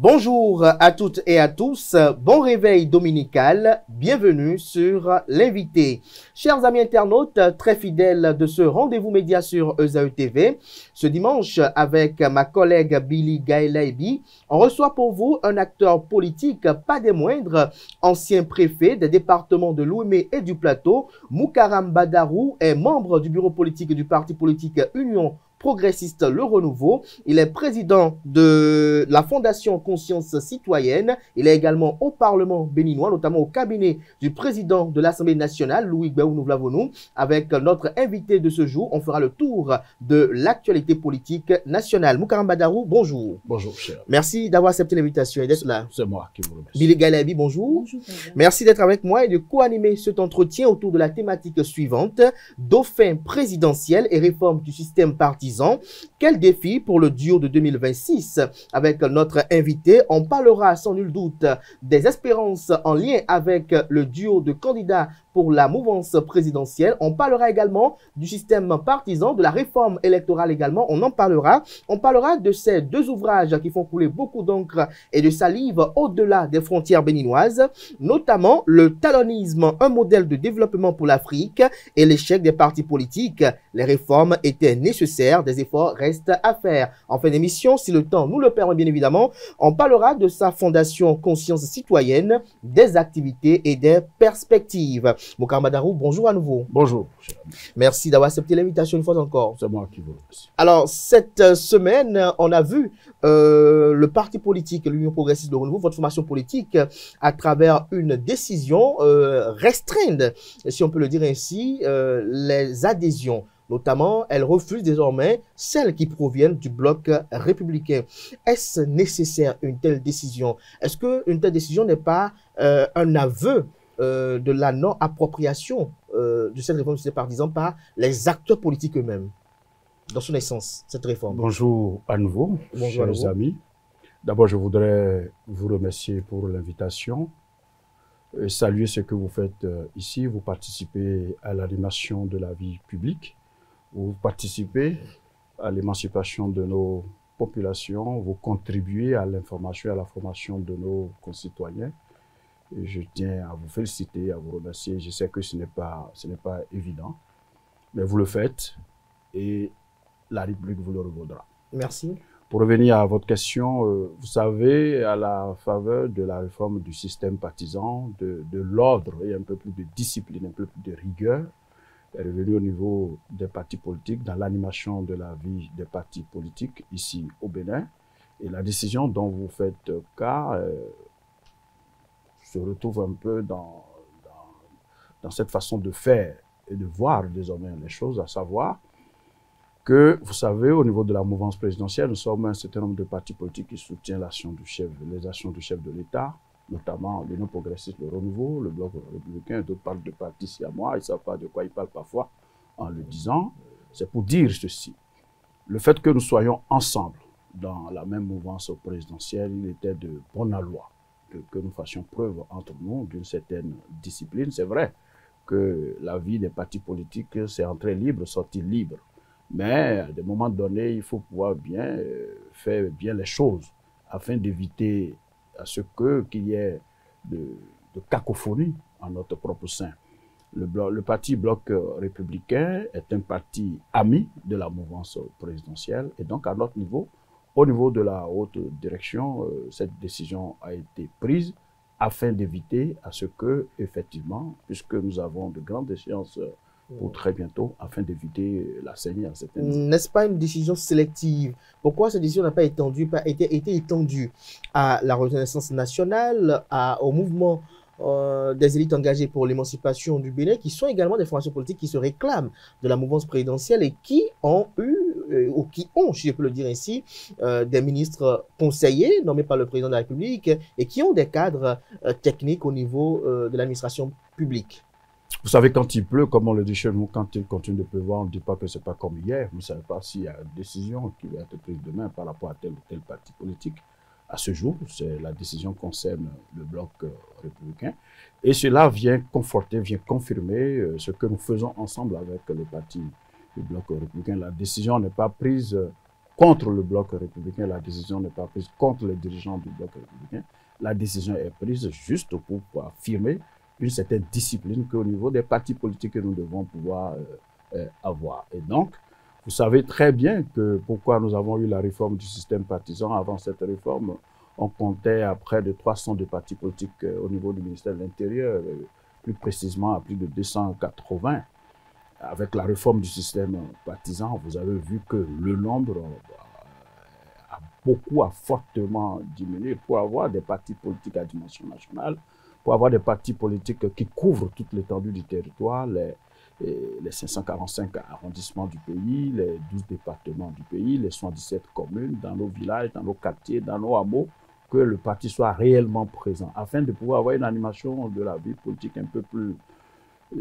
Bonjour à toutes et à tous, bon réveil dominical, bienvenue sur l'invité. Chers amis internautes, très fidèles de ce rendez-vous média sur ESAE TV, ce dimanche avec ma collègue Billy Gaëlaïbi, on reçoit pour vous un acteur politique, pas des moindres, ancien préfet des départements de l'Ouémé et du Plateau. Moukaram Badarou est membre du bureau politique du parti politique Union progressiste Le Renouveau. Il est président de la Fondation Conscience Citoyenne. Il est également au Parlement béninois, notamment au cabinet du président de l'Assemblée nationale, Louis Gbéou-Nouvlavonou. Avec notre invité de ce jour, on fera le tour de l'actualité politique nationale. Moukaram Badarou, bonjour. Bonjour, cher. Merci d'avoir accepté l'invitation et d'être là. C'est moi qui vous remercie. Billy Gaëlaïbi, bonjour. Bonjour. Merci d'être avec moi et de co-animer cet entretien autour de la thématique suivante: dauphin présidentiel et réforme du système partisan. Quel défi pour le duo de 2026? Avec notre invité, on parlera sans nul doute des espérances en lien avec le duo de candidats pour la mouvance présidentielle. On parlera également du système partisan, de la réforme électorale également. On en parlera. On parlera de ces deux ouvrages qui font couler beaucoup d'encre et de salive au-delà des frontières béninoises, notamment le talonisme, un modèle de développement pour l'Afrique, et l'échec des partis politiques. Les réformes étaient nécessaires, des efforts restent à faire. En fin d'émission, si le temps nous le permet bien évidemment, on parlera de sa fondation Conscience Citoyenne, des activités et des perspectives. Moukaram Badarou, bonjour à nouveau. Bonjour, cher. Merci d'avoir accepté l'invitation une fois encore. C'est moi qui vous remercie. Alors, cette semaine, on a vu le parti politique, l'Union progressiste de Renouveau, votre formation politique, à travers une décision restreindre, si on peut le dire ainsi, les adhésions. Notamment, elle refuse désormais celles qui proviennent du bloc républicain. Est-ce nécessaire une telle décision? Est-ce qu'une telle décision n'est pas un aveu de la non-appropriation de cette réforme partisane par les acteurs politiques eux-mêmes, dans son essence, cette réforme? Bonjour à nouveau, Bonjour chers amis. D'abord, je voudrais vous remercier pour l'invitation. Saluer ce que vous faites ici. Vous participez à l'animation de la vie publique. Vous participez à l'émancipation de nos populations. Vous contribuez à l'information et à la formation de nos concitoyens. Et je tiens à vous féliciter, à vous remercier. Je sais que ce n'est pas évident, mais vous le faites et la République vous le revaudra. Merci. Pour revenir à votre question, vous savez, à la faveur de la réforme du système partisan, de l'ordre et un peu plus de discipline, un peu plus de rigueur, est revenu au niveau des partis politiques, dans l'animation de la vie des partis politiques ici au Bénin. Et la décision dont vous faites cas se retrouve un peu dans cette façon de faire et de voir désormais les choses, à savoir que, vous savez, au niveau de la mouvance présidentielle, nous sommes un certain nombre de partis politiques qui soutiennent l'action du chef, les actions du chef de l'État, notamment l'Union progressiste, le Renouveau, le Bloc républicain. D'autres parlent de partis siamois, ils ne savent pas de quoi ils parlent parfois en le disant. C'est pour dire ceci. Le fait que nous soyons ensemble dans la même mouvance présidentielle, il était de bonne loi que nous fassions preuve entre nous d'une certaine discipline. C'est vrai que la vie des partis politiques, c'est entrer libre, sortir libre. Mais à des moments donnés, il faut pouvoir bien faire bien les choses afin d'éviter à ce qu'il y ait de cacophonie en notre propre sein. Le parti Bloc républicain est un parti ami de la mouvance présidentielle et donc à notre niveau, au niveau de la haute direction, cette décision a été prise afin d'éviter à ce que, effectivement, puisque nous avons de grandes échéances pour très bientôt, afin d'éviter la saignée à certains niveaux. N'est-ce pas une décision sélective? Pourquoi cette décision n'a pas été étendue à la Renaissance nationale, au mouvement des élites engagées pour l'émancipation du Bénin, qui sont également des formations politiques qui se réclament de la mouvance présidentielle et qui ont ou qui ont, si je peux le dire ainsi, des ministres conseillers nommés par le président de la République et qui ont des cadres techniques au niveau de l'administration publique? Vous savez, quand il pleut, comme on le dit chez nous, quand il continue de pleuvoir, on ne dit pas que ce n'est pas comme hier. Vous ne savez pas s'il y a une décision qui va être prise demain par rapport à tel ou tel parti politique. À ce jour, la décision concerne le Bloc républicain. Et cela vient conforter, vient confirmer ce que nous faisons ensemble avec les partis du Bloc républicain. La décision n'est pas prise contre le bloc républicain, la décision n'est pas prise contre les dirigeants du bloc républicain. La décision est prise juste pour affirmer une certaine discipline qu'au niveau des partis politiques que nous devons pouvoir avoir. Et donc, vous savez très bien que pourquoi nous avons eu la réforme du système partisan. Avant cette réforme, on comptait à près de 300 de partis politiques au niveau du ministère de l'Intérieur, plus précisément à plus de 280. Avec la réforme du système partisan, vous avez vu que le nombre a fortement diminué. Pour avoir des partis politiques à dimension nationale, pour avoir des partis politiques qui couvrent toute l'étendue du territoire, les 545 arrondissements du pays, les 12 départements du pays, les 117 communes, dans nos villages, dans nos quartiers, dans nos hameaux, que le parti soit réellement présent, afin de pouvoir avoir une animation de la vie politique un peu plus,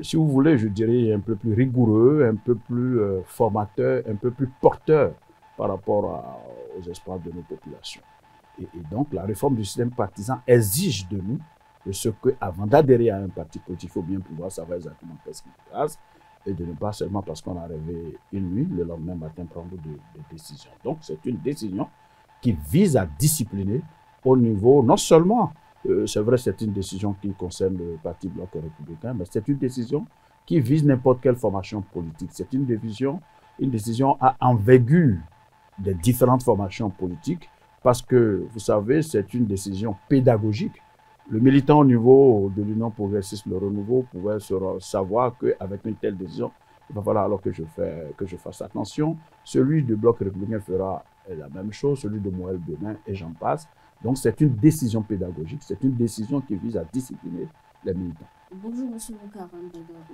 si vous voulez, je dirais un peu plus rigoureux, un peu plus formateur, un peu plus porteur par rapport aux espoirs de nos populations. Et donc, la réforme du système partisan exige de nous ce que, avant d'adhérer à un parti politique, il faut bien pouvoir savoir exactement qu'est-ce qui se passe et de ne pas seulement parce qu'on a rêvé une nuit, le lendemain matin, prendre des décisions. Donc, c'est une décision qui vise à discipliner au niveau, non seulement, c'est vrai, c'est une décision qui concerne le Parti bloc républicain, mais c'est une décision qui vise n'importe quelle formation politique. C'est une décision à envergure des différentes formations politiques parce que, vous savez, c'est une décision pédagogique. Le militant au niveau de l'Union progressiste, le renouveau, pouvait savoir qu'avec une telle décision, il va falloir alors que je fasse attention. Celui du bloc républicain fera la même chose, celui de Moël Bénin, et j'en passe. Donc c'est une décision pédagogique, c'est une décision qui vise à discipliner les militants. Bonjour, M. Moukaram.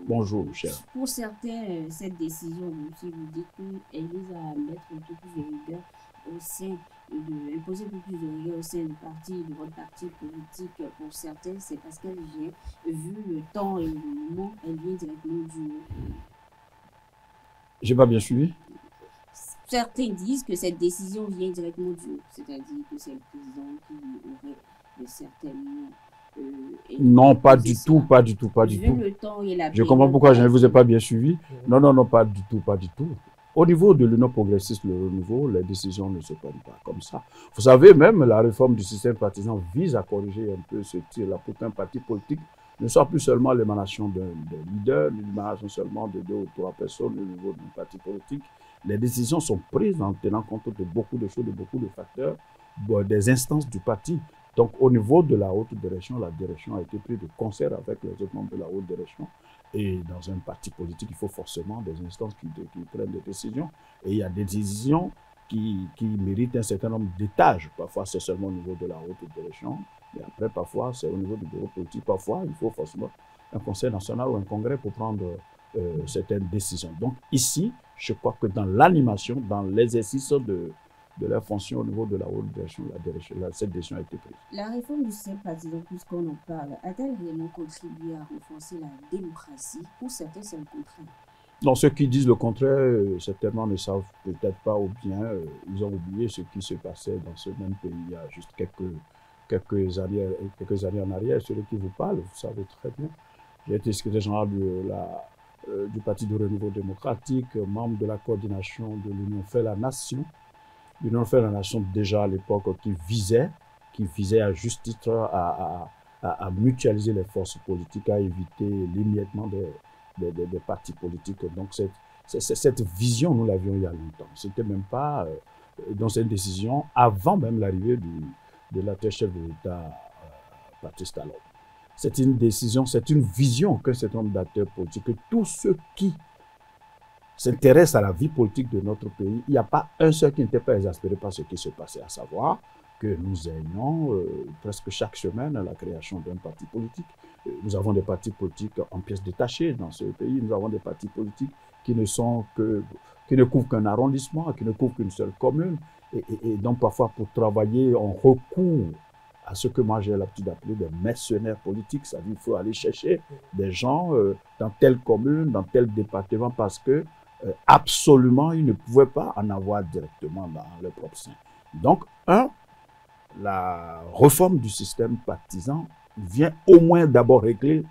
Bonjour, cher. Pour certains, cette décision, si vous dites qu'elle vise à mettre un peu plus de rigueur au sein, imposer un peu plus de rigueur au sein du parti, de votre parti politique. Pour certains, c'est parce qu'elle vient, vu le temps et le moment, elle vient directement du... J'ai pas bien suivi. Certains disent que cette décision vient directement du haut, c'est-à-dire que c'est le président qui aurait certainement... non, pas du tout, pas du tout, pas du tout. Le temps et la je comprends pourquoi je ne vous ai pas bien suivi. Non, pas du tout, pas du tout. Au niveau de l'Union progressiste, le renouveau, les décisions ne se prennent pas comme ça. Vous savez, même la réforme du système partisan vise à corriger un peu ce tir-là pour qu'un parti politique ne soit plus seulement l'émanation d'un leader, l'émanation seulement de 2 ou 3 personnes au niveau d'un parti politique. Les décisions sont prises en tenant compte de beaucoup de choses, de beaucoup de facteurs, des instances du parti. Donc, au niveau de la haute direction, la direction a été prise de concert avec les autres membres de la haute direction. Et dans un parti politique, il faut forcément des instances qui prennent des décisions. Et il y a des décisions qui méritent un certain nombre d'étages. Parfois, c'est seulement au niveau de la haute direction. Et après, parfois, c'est au niveau du bureau politique. Parfois, il faut forcément un conseil national ou un congrès pour prendre certaines décisions. Donc, ici, je crois que dans l'animation, dans l'exercice de leur fonction au niveau de la haute direction, cette décision a été prise. La réforme du système partisan, puisqu'on en parle, a-t-elle vraiment contribué à renforcer la démocratie? Pour certains, c'est le contraire. Non, ceux qui disent le contraire, certainement ne savent peut-être pas ou bien ils ont oublié ce qui se passait dans ce même pays il y a juste quelques années en arrière. Celui qui vous parle, vous savez très bien. J'ai été secrétaire général du Parti de renouveau démocratique, membre de la coordination de l'Union fait la Nation. L'Union fait la Nation déjà à l'époque qui visait à juste titre à mutualiser les forces politiques, à éviter l'émiettement des partis politiques. Donc cette vision, nous l'avions il y a longtemps. C'était même pas dans cette décision avant même l'arrivée de l'actuel chef de l'État, Patrice Talon. C'est une décision, c'est une vision qu'un certain nombre d'acteurs politiques, que tous ceux qui s'intéressent à la vie politique de notre pays, il n'y a pas un seul qui n'était pas exaspéré par ce qui se passait, à savoir que nous ayons presque chaque semaine la création d'un parti politique. Nous avons des partis politiques en pièces détachées dans ce pays. Nous avons des partis politiques qui ne couvrent qu'un arrondissement, qui ne couvrent qu'une seule commune. Et donc parfois pour travailler, on recourt à ce que moi j'ai l'habitude d'appeler des mercenaires politiques. C'est-à-dire qu'il faut aller chercher des gens dans telle commune, dans tel département, parce que absolument, ils ne pouvaient pas en avoir directement dans leur propre sein. Donc, la réforme du système partisan vient au moins d'abord régler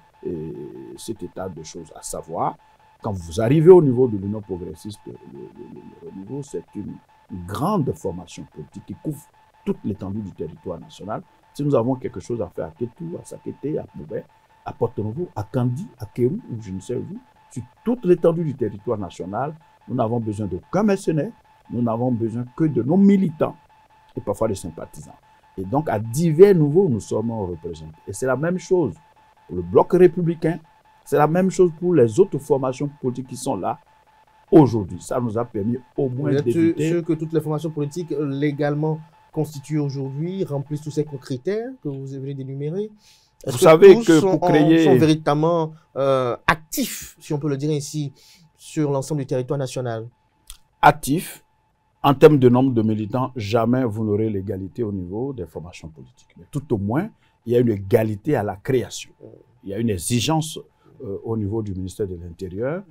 cet état de choses, à savoir, quand vous arrivez au niveau de l'Union progressiste, le renouveau, c'est une grande formation politique qui couvre toute l'étendue du territoire national. Si nous avons quelque chose à faire à Kétou, à Sakété, à Moubé, à Porto-Novo, à Kandi, à Kérou, ou je ne sais où, sur toute l'étendue du territoire national, nous n'avons besoin d'aucun mercenaire, nous n'avons besoin que de nos militants et parfois des sympathisants. Et donc, à divers niveaux, nous sommes représentés. Et c'est la même chose pour le bloc républicain, c'est la même chose pour les autres formations politiques qui sont là aujourd'hui. Ça nous a permis au moins d'éviter... Sûr que toutes les formations politiques légalement constituées aujourd'hui remplissent tous ces critères que vous avez d'énumérer. Vous savez que pour créer... sont véritablement actifs, si on peut le dire ainsi, sur l'ensemble du territoire national? Actifs. En termes de nombre de militants, jamais vous n'aurez l'égalité au niveau des formations politiques. Mais tout au moins, il y a une égalité à la création. Il y a une exigence au niveau du ministère de l'Intérieur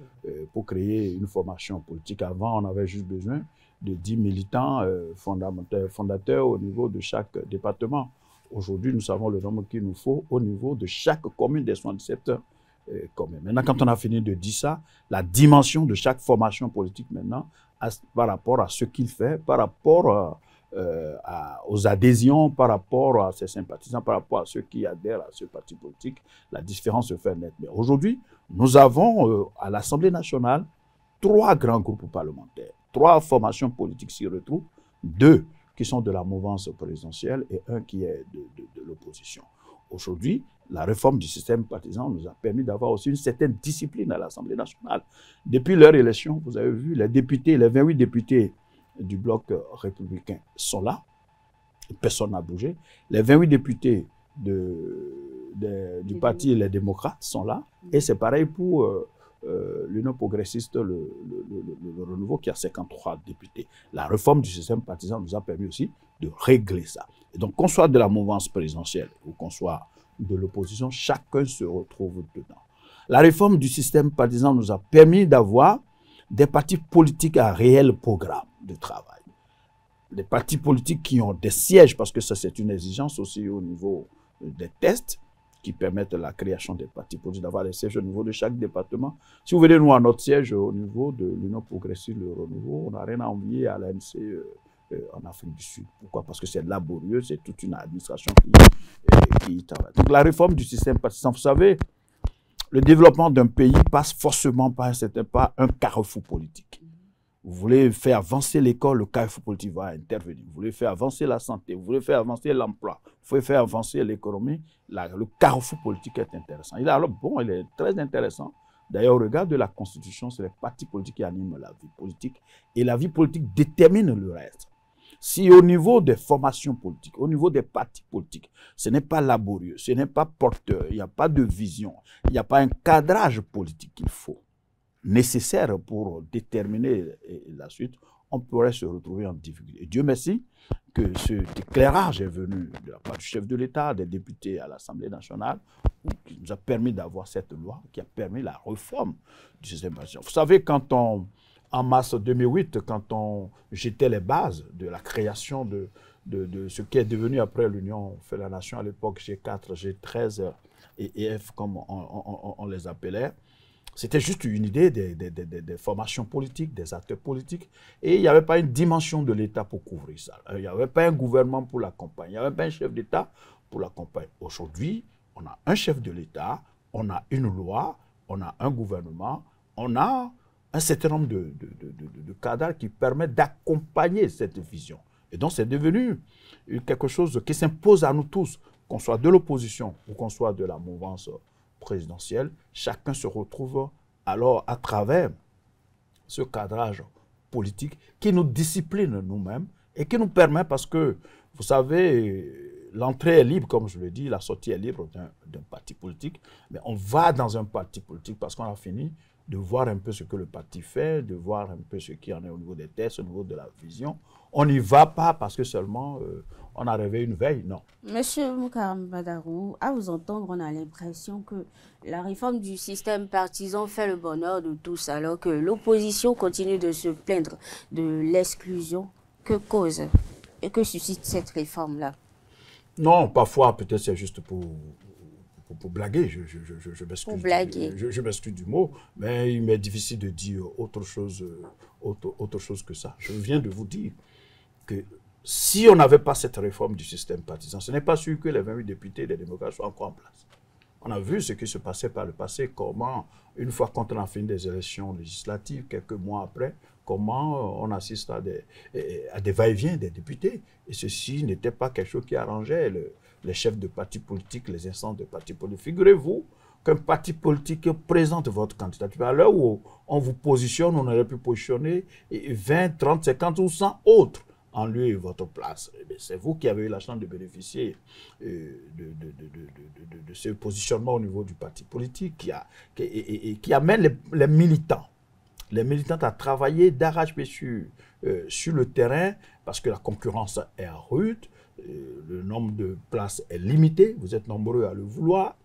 pour créer une formation politique. Avant, on avait juste besoin de 10 militants fondateurs au niveau de chaque département. Aujourd'hui, nous savons le nombre qu'il nous faut au niveau de chaque commune des 77 communes. Maintenant, quand on a fini de dire ça, la dimension de chaque formation politique maintenant, par rapport à ce qu'il fait, par rapport aux adhésions, par rapport à ses sympathisants, par rapport à ceux qui adhèrent à ce parti politique, la différence se fait nette. Mais aujourd'hui, nous avons à l'Assemblée nationale 3 grands groupes parlementaires, 3 formations politiques s'y retrouvent, 2 qui sont de la mouvance présidentielle et 1 qui est de l'opposition. Aujourd'hui, la réforme du système partisan nous a permis d'avoir aussi une certaine discipline à l'Assemblée nationale. Depuis leur élection, vous avez vu, les députés, les 28 députés du bloc républicain sont là. Personne n'a bougé. Les 28 députés du parti Les démocrates sont là. Et c'est pareil pour l'Union progressiste, le renouveau, qui a 53 députés. La réforme du système partisan nous a permis aussi de régler ça. Et donc, qu'on soit de la mouvance présidentielle ou qu'on soit de l'opposition, chacun se retrouve dedans. La réforme du système partisan nous a permis d'avoir des partis politiques à réel programme de travail. Des partis politiques qui ont des sièges, parce que ça c'est une exigence aussi au niveau des tests, qui permettent la création des partis politiques, d'avoir des sièges au niveau de chaque département. Si vous venez nous à notre siège au niveau de l'Union progressiste, le renouveau, on n'a rien à envier à l'ANC en Afrique du Sud. Pourquoi? Parce que c'est laborieux, c'est toute une administration qui travaille. Donc la réforme du système partisan, vous savez, le développement d'un pays passe forcément par un carrefour politique. Vous voulez faire avancer l'école, le carrefour politique va intervenir. Vous voulez faire avancer la santé, vous voulez faire avancer l'emploi, vous voulez faire avancer l'économie. Le carrefour politique est intéressant. Il est très intéressant. D'ailleurs, au regard de la Constitution, c'est les partis politiques qui animent la vie politique. Et la vie politique détermine le reste. Si au niveau des formations politiques, au niveau des partis politiques, ce n'est pas laborieux, ce n'est pas porteur, il n'y a pas de vision, il n'y a pas un cadrage politique qu'il faut, nécessaire pour déterminer la suite, on pourrait se retrouver en difficulté. Et Dieu merci que ce éclairage est venu de la part du chef de l'État, des députés à l'Assemblée nationale, qui nous a permis d'avoir cette loi, qui a permis la réforme du système partisan. Vous savez, en mars 2008, quand on jetait les bases de la création de ce qui est devenu après l'Union fait la Nation à l'époque, G4, G13 et F, comme on les appelait, c'était juste une idée des formations politiques, des acteurs politiques. Et il n'y avait pas une dimension de l'État pour couvrir ça. Il n'y avait pas un gouvernement pour l'accompagner. Il n'y avait pas un chef d'État pour l'accompagner. Aujourd'hui, on a un chef de l'État, on a une loi, on a un gouvernement, on a un certain nombre de cadres qui permettent d'accompagner cette vision. Et donc, c'est devenu quelque chose qui s'impose à nous tous, qu'on soit de l'opposition ou qu'on soit de la mouvance présidentielle. Chacun se retrouve alors à travers ce cadrage politique qui nous discipline nous-mêmes et qui nous permet, parce que, vous savez, l'entrée est libre, comme je le dis, la sortie est libre d'un parti politique, mais on va dans un parti politique parce qu'on a fini de voir un peu ce que le parti fait, de voir un peu ce qu'il y en est au niveau des tests, au niveau de la vision. On n'y va pas parce que seulement on a rêvé une veille, non. Monsieur Moukaram Badarou, à vous entendre, on a l'impression que la réforme du système partisan fait le bonheur de tous, alors que l'opposition continue de se plaindre de l'exclusion. Que cause et que suscite cette réforme-là? Non, parfois, peut-être c'est juste pour pour blaguer, je m'excuse du mot, mais il m'est difficile de dire autre chose que ça. Je viens de vous dire que si on n'avait pas cette réforme du système partisan, ce n'est pas sûr que les 28 députés des démocrates soient encore en place. On a vu ce qui se passait par le passé, comment, une fois qu'on a fini des élections législatives, quelques mois après, comment on assiste à des va-et-vient des députés. Et ceci n'était pas quelque chose qui arrangeait les chefs de partis politiques, les instances de partis politiques. Figurez-vous qu'un parti politique présente votre candidature. À l'heure où on vous positionne, on aurait pu positionner 20, 30, 50 ou 100 autres en lieu et votre place. C'est vous qui avez eu la chance de bénéficier de ce positionnement au niveau du parti politique qui amène les militants à travailler d'arrache-pied sur le terrain parce que la concurrence est rude, le nombre de places est limité, vous êtes nombreux à le vouloir.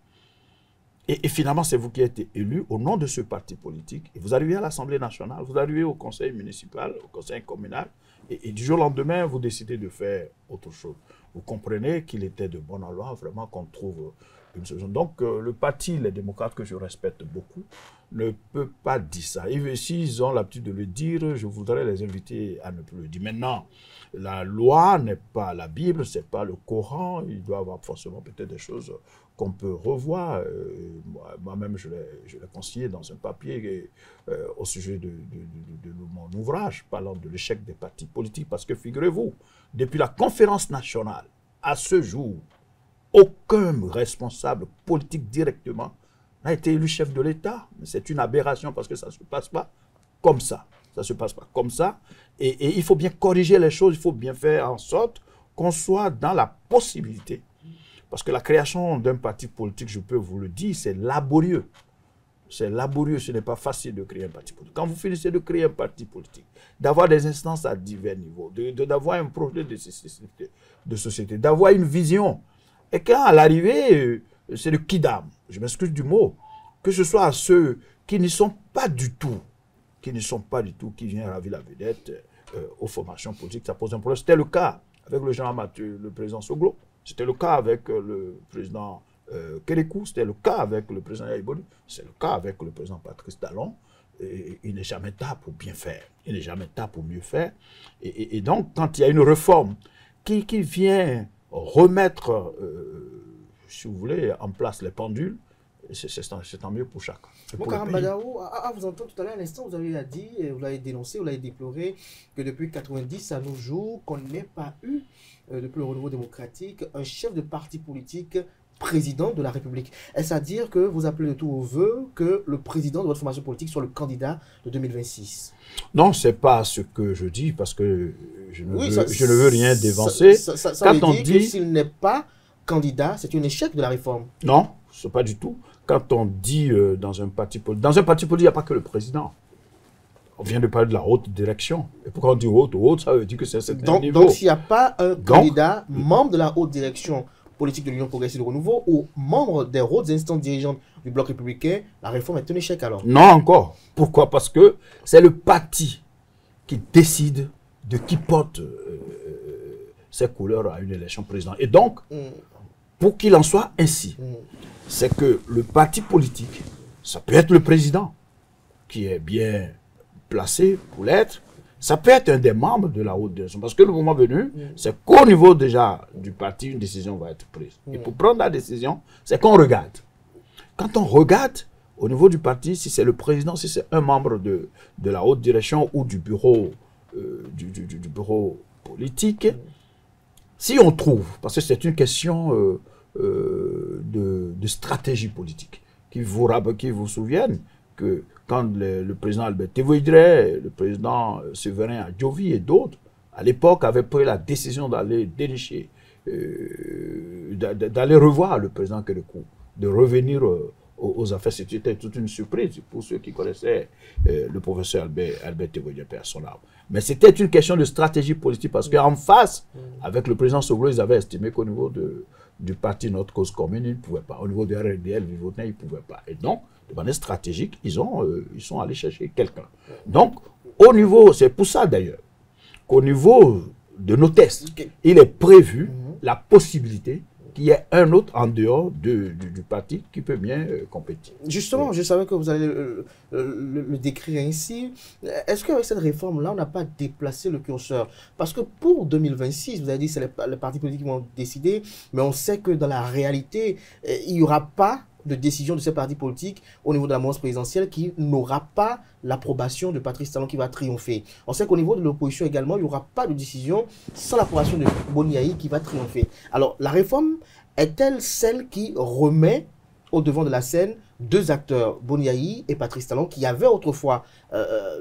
Et finalement, c'est vous qui êtes élu au nom de ce parti politique. Et vous arrivez à l'Assemblée nationale, vous arrivez au conseil municipal, au conseil communal, et du jour au lendemain, vous décidez de faire autre chose. Vous comprenez qu'il était de bon aloi vraiment qu'on trouve une solution. Donc, le parti, les démocrates, que je respecte beaucoup, ne peut pas dire ça. Et s'ils ont l'habitude de le dire, je voudrais les inviter à ne plus le dire. Maintenant, la loi n'est pas la Bible, ce n'est pas le Coran. Il doit y avoir forcément peut-être des choses qu'on peut revoir. Moi-même, je l'ai conseillé dans un papier au sujet de mon ouvrage, parlant de l'échec des partis politiques. Parce que figurez-vous, depuis la conférence nationale, à ce jour, aucun responsable politique directement n'a été élu chef de l'État. C'est une aberration parce que ça ne se passe pas comme ça. Ça ne se passe pas comme ça. Et il faut bien corriger les choses, il faut bien faire en sorte qu'on soit dans la possibilité. Parce que la création d'un parti politique, je peux vous le dire, c'est laborieux. C'est laborieux, ce n'est pas facile de créer un parti politique. Quand vous finissez de créer un parti politique, d'avoir des instances à divers niveaux, d'avoir un projet de société, d'avoir une vision, et quand à l'arrivée, c'est le kidam, je m'excuse du mot, que ce soit à ceux qui n'y sont pas du tout, qui viennent ravir la vedette aux formations politiques, ça pose un problème. C'était le cas avec le général Mathieu, le président Soglo, c'était le cas avec le président Kérékou, c'était le cas avec le président Yaïboni, c'est le cas avec le président Patrice Talon. Il n'est jamais tard pour bien faire, il n'est jamais tard pour mieux faire. Et donc, quand il y a une réforme qui vient remettre, si vous voulez, en place les pendules, c'est tant mieux pour chacun. Mokaram Badaou, à vous entendre tout à l'heure, à l'instant, vous avez dit, vous l'avez dénoncé, vous l'avez déploré, que depuis 90 à nos jours, qu'on n'ait pas eu, depuis le renouveau démocratique, un chef de parti politique président de la République. Est-ce à dire que vous appelez de tous vos voeux que le président de votre formation politique soit le candidat de 2026? Non, ce n'est pas ce que je dis, parce que je ne veux rien dévancer. Ça veut dire que s'il n'est pas candidat, c'est un échec de la réforme. Non, ce n'est pas du tout. Quand on dit dans un parti politique, il n'y a pas que le président. On vient de parler de la haute direction. Et pourquoi on dit haute, ça veut dire que c'est un certain niveau. Donc, s'il n'y a pas un candidat membre de la haute direction politique de l'Union progressiste de renouveau ou membre des hautes instances dirigeantes du bloc républicain, la réforme est un échec alors? Non encore. Pourquoi? Parce que c'est le parti qui décide de qui porte ses couleurs à une élection présidentielle. Et donc, pour qu'il en soit ainsi, c'est que le parti politique, ça peut être le président qui est bien placé pour l'être, ça peut être un des membres de la haute direction. Parce que le moment venu, c'est qu'au niveau déjà du parti, une décision va être prise. Et pour prendre la décision, c'est qu'on regarde. Quand on regarde, au niveau du parti, si c'est le président, si c'est un membre de la haute direction ou du bureau, du bureau politique, si on trouve, parce que c'est une question de stratégie politique, qui vous souviennent que quand le président Albert Tévoïdré, le président Séverin Adjovi et d'autres, à l'époque, avaient pris la décision d'aller dénicher, d'aller revoir le président Kérékou, de revenir aux affaires. C'était toute une surprise pour ceux qui connaissaient le professeur Albert Tévoïdré à son âme. Mais c'était une question de stratégie politique parce qu'en face, avec le président Soglo, ils avaient estimé qu'au niveau du parti Notre Cause Commune, ils ne pouvaient pas. Au niveau du RDL, Vivotin, ils ne pouvaient pas. Et donc, de manière stratégique, ils sont allés chercher quelqu'un. Donc, au niveau, c'est pour ça d'ailleurs, qu'au niveau de nos tests, il est prévu la possibilité qu'il y ait un autre en dehors du parti qui peut bien compétir. Justement, je savais que vous allez le décrire ainsi. Est-ce qu'avec cette réforme-là, on n'a pas déplacé le curseur? Parce que pour 2026, vous avez dit que c'est les partis politiques qui vont décider, mais on sait que dans la réalité, il n'y aura pas de décision de ces partis politiques au niveau de la mouvance présidentielle qui n'aura pas l'approbation de Patrice Talon qui va triompher. On sait qu'au niveau de l'opposition également, il n'y aura pas de décision sans l'approbation de Boni Yayi qui va triompher. Alors, la réforme est-elle celle qui remet au devant de la scène deux acteurs, Boni Yayi et Patrice Talon, qui avaient autrefois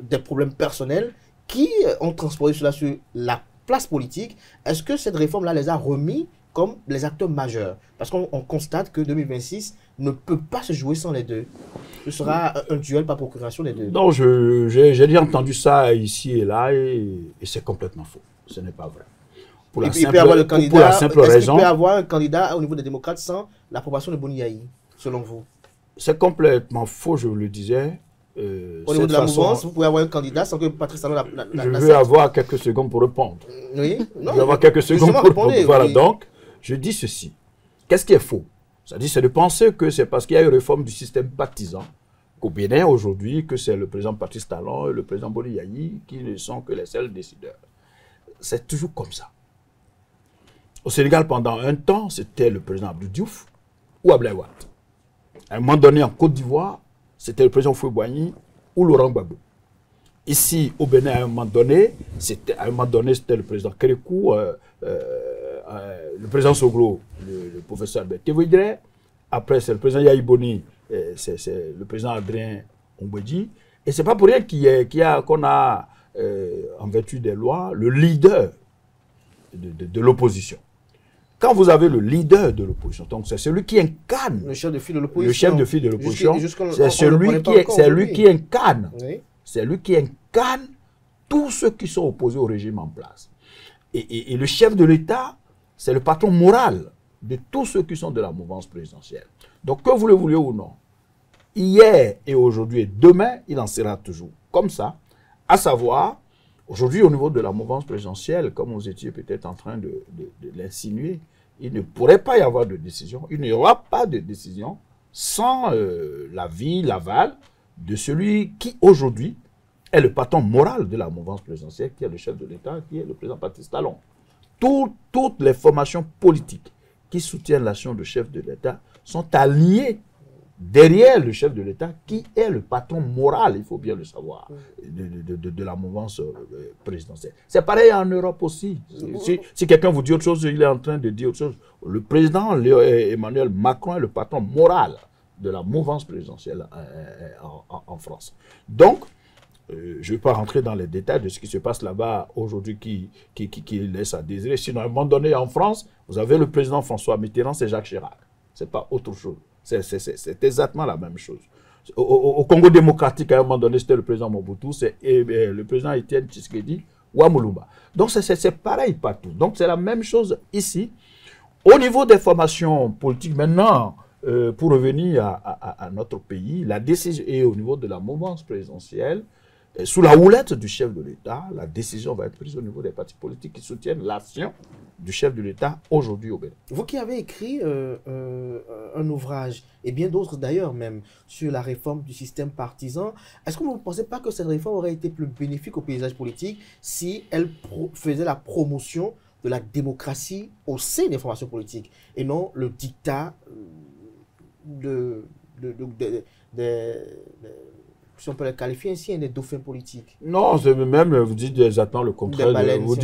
des problèmes personnels, qui ont transporté cela sur la place politique? Est-ce que cette réforme-là les a remis comme les acteurs majeurs? Parce qu'on constate que 2026 ne peut pas se jouer sans les deux. Ce sera un duel par procuration des deux. Non, j'ai déjà entendu ça ici et là et c'est complètement faux. Ce n'est pas vrai. Pour la simple raison. Il peut y avoir un candidat au niveau des démocrates sans l'approbation de Boni Yayi, selon vous? C'est complètement faux, je vous le disais. Au niveau de la mouvance, vous pouvez avoir un candidat sans que Patrice Talon Je veux avoir quelques secondes pour répondre. Oui, non. Je veux avoir quelques secondes pour répondre. Voilà, donc, je dis ceci. Qu'est-ce qui est faux? C'est de penser que c'est parce qu'il y a eu une réforme du système partisan qu'au Bénin aujourd'hui, que c'est le président Patrice Talon et le président Boni Yayi qui ne sont que les seuls décideurs. C'est toujours comme ça. Au Sénégal, pendant un temps, c'était le président Abdou Diouf ou Abdoulaye Wade. À un moment donné, en Côte d'Ivoire, c'était le président Houphouët-Boigny ou Laurent Gbagbo. Ici, au Bénin, à un moment donné, c'était le président Kérékou, le président Soglo, le professeur Albert Tevoidre. Après, c'est le président Yayi Boni, c'est le président Adrien Ombedji. Et ce n'est pas pour rien qu'on a, en vertu des lois, le leader de l'opposition. Quand vous avez le leader de l'opposition, donc c'est celui qui incarne le chef de file de l'opposition. Le chef de file de l'opposition, c'est celui qui incarne. Oui. C'est lui qui incarne tous ceux qui sont opposés au régime en place. Et le chef de l'État, c'est le patron moral de tous ceux qui sont de la mouvance présidentielle. Donc, que vous le vouliez ou non, hier et aujourd'hui et demain, il en sera toujours comme ça. À savoir, aujourd'hui, au niveau de la mouvance présidentielle, comme vous étiez peut-être en train de l'insinuer, il ne pourrait pas y avoir de décision. Il n'y aura pas de décision sans l'avis, l'aval de celui qui, aujourd'hui, est le patron moral de la mouvance présidentielle, qui est le chef de l'État, qui est le président Patrice Talon. Toutes les formations politiques qui soutiennent l'action du chef de l'État sont alignées derrière le chef de l'État, qui est le patron moral, il faut bien le savoir, de la mouvance présidentielle. C'est pareil en Europe aussi. Si quelqu'un vous dit autre chose, il est en train de dire autre chose. Le président Emmanuel Macron est le patron moral de la mouvance présidentielle en France. Donc, je ne vais pas rentrer dans les détails de ce qui se passe là-bas aujourd'hui qui laisse à désirer. Sinon, à un moment donné, en France, vous avez le président François Mitterrand, c'est Jacques Chirac. Ce n'est pas autre chose. C'est exactement la même chose. Au Congo démocratique, à un moment donné, c'était le président Mobutu, c'est le président Étienne Tshisekedi ou Amulumba. Donc, c'est pareil partout. Donc, c'est la même chose ici. Au niveau des formations politiques, maintenant, pour revenir à notre pays, la décision est au niveau de la mouvance présidentielle, sous la houlette du chef de l'État, la décision va être prise au niveau des partis politiques qui soutiennent l'action du chef de l'État aujourd'hui au Bénin. Vous qui avez écrit un ouvrage, et bien d'autres d'ailleurs même, sur la réforme du système partisan, est-ce que vous ne pensez pas que cette réforme aurait été plus bénéfique au paysage politique si elle faisait la promotion de la démocratie au sein des formations politiques et non le dictat si on peut les qualifier ainsi, des dauphins politiques? Non, même vous dites exactement le contraire. Vous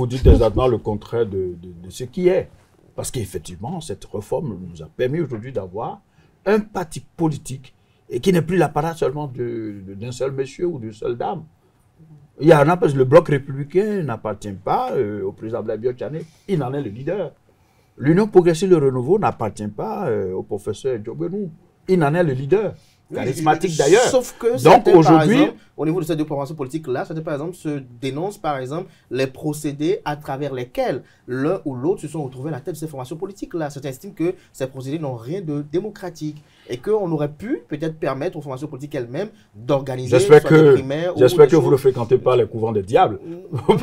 dites exactement le contraire de ce qui est. Parce qu'effectivement, cette réforme nous a permis aujourd'hui d'avoir un parti politique et qui n'est plus l'apparat seulement d'un seul monsieur ou d'une seule dame. Il y a le bloc républicain n'appartient pas au président Blaise Diagne, il en est le leader. L'Union progressive de renouveau n'appartient pas au professeur Djobenou, il en est le leader. Charismatique d'ailleurs. Sauf que donc aujourd'hui, au niveau de cette déclaration politique-là, certains par exemple se dénoncent par exemple les procédés à travers lesquels l'un ou l'autre se sont retrouvés à la tête de ces formations politiques-là. Certains estiment que ces procédés n'ont rien de démocratique et qu'on aurait pu peut-être permettre aux formations politiques elles-mêmes d'organiser des primaires. J'espère que vous ne fréquentez pas les couvents des diables.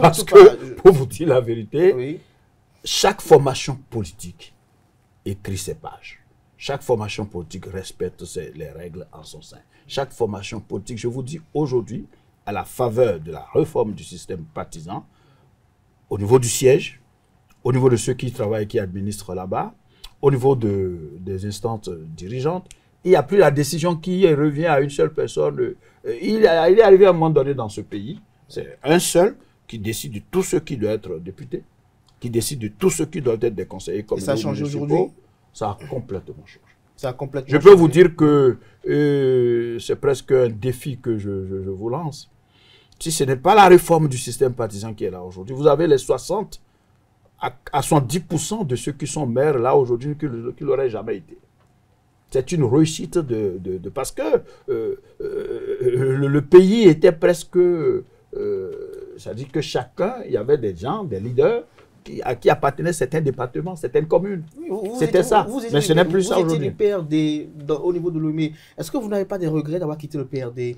Parce que, pour vous dire la vérité, chaque formation politique écrit ses pages. Chaque formation politique respecte les règles en son sein. Chaque formation politique, je vous dis aujourd'hui, à la faveur de la réforme du système partisan, au niveau du siège, au niveau de ceux qui travaillent, qui administrent là-bas, au niveau des instances dirigeantes, il n'y a plus la décision qui revient à une seule personne. Il est arrivé à un moment donné dans ce pays, c'est un seul qui décide de tout ce qui doit être député, qui décide de tout ce qui doit être des conseillers communaux. Et ça a changé aujourd'hui? Ça a complètement changé. Ça a complètement je peux vous dire que c'est presque un défi que je vous lance. Si ce n'est pas la réforme du système partisan qui est là aujourd'hui, vous avez les 60 à 70% de ceux qui sont maires là aujourd'hui qui l'auraient jamais été. C'est une réussite parce que le pays était presque... c'est-à-dire que chacun, il y avait des gens, des leaders, à qui appartenaient certains départements, certaines communes. C'était ça. Mais ce n'est plus ça aujourd'hui. Vous étiez du PRD au niveau de l'OMI. Est-ce que vous n'avez pas des regrets d'avoir quitté le PRD?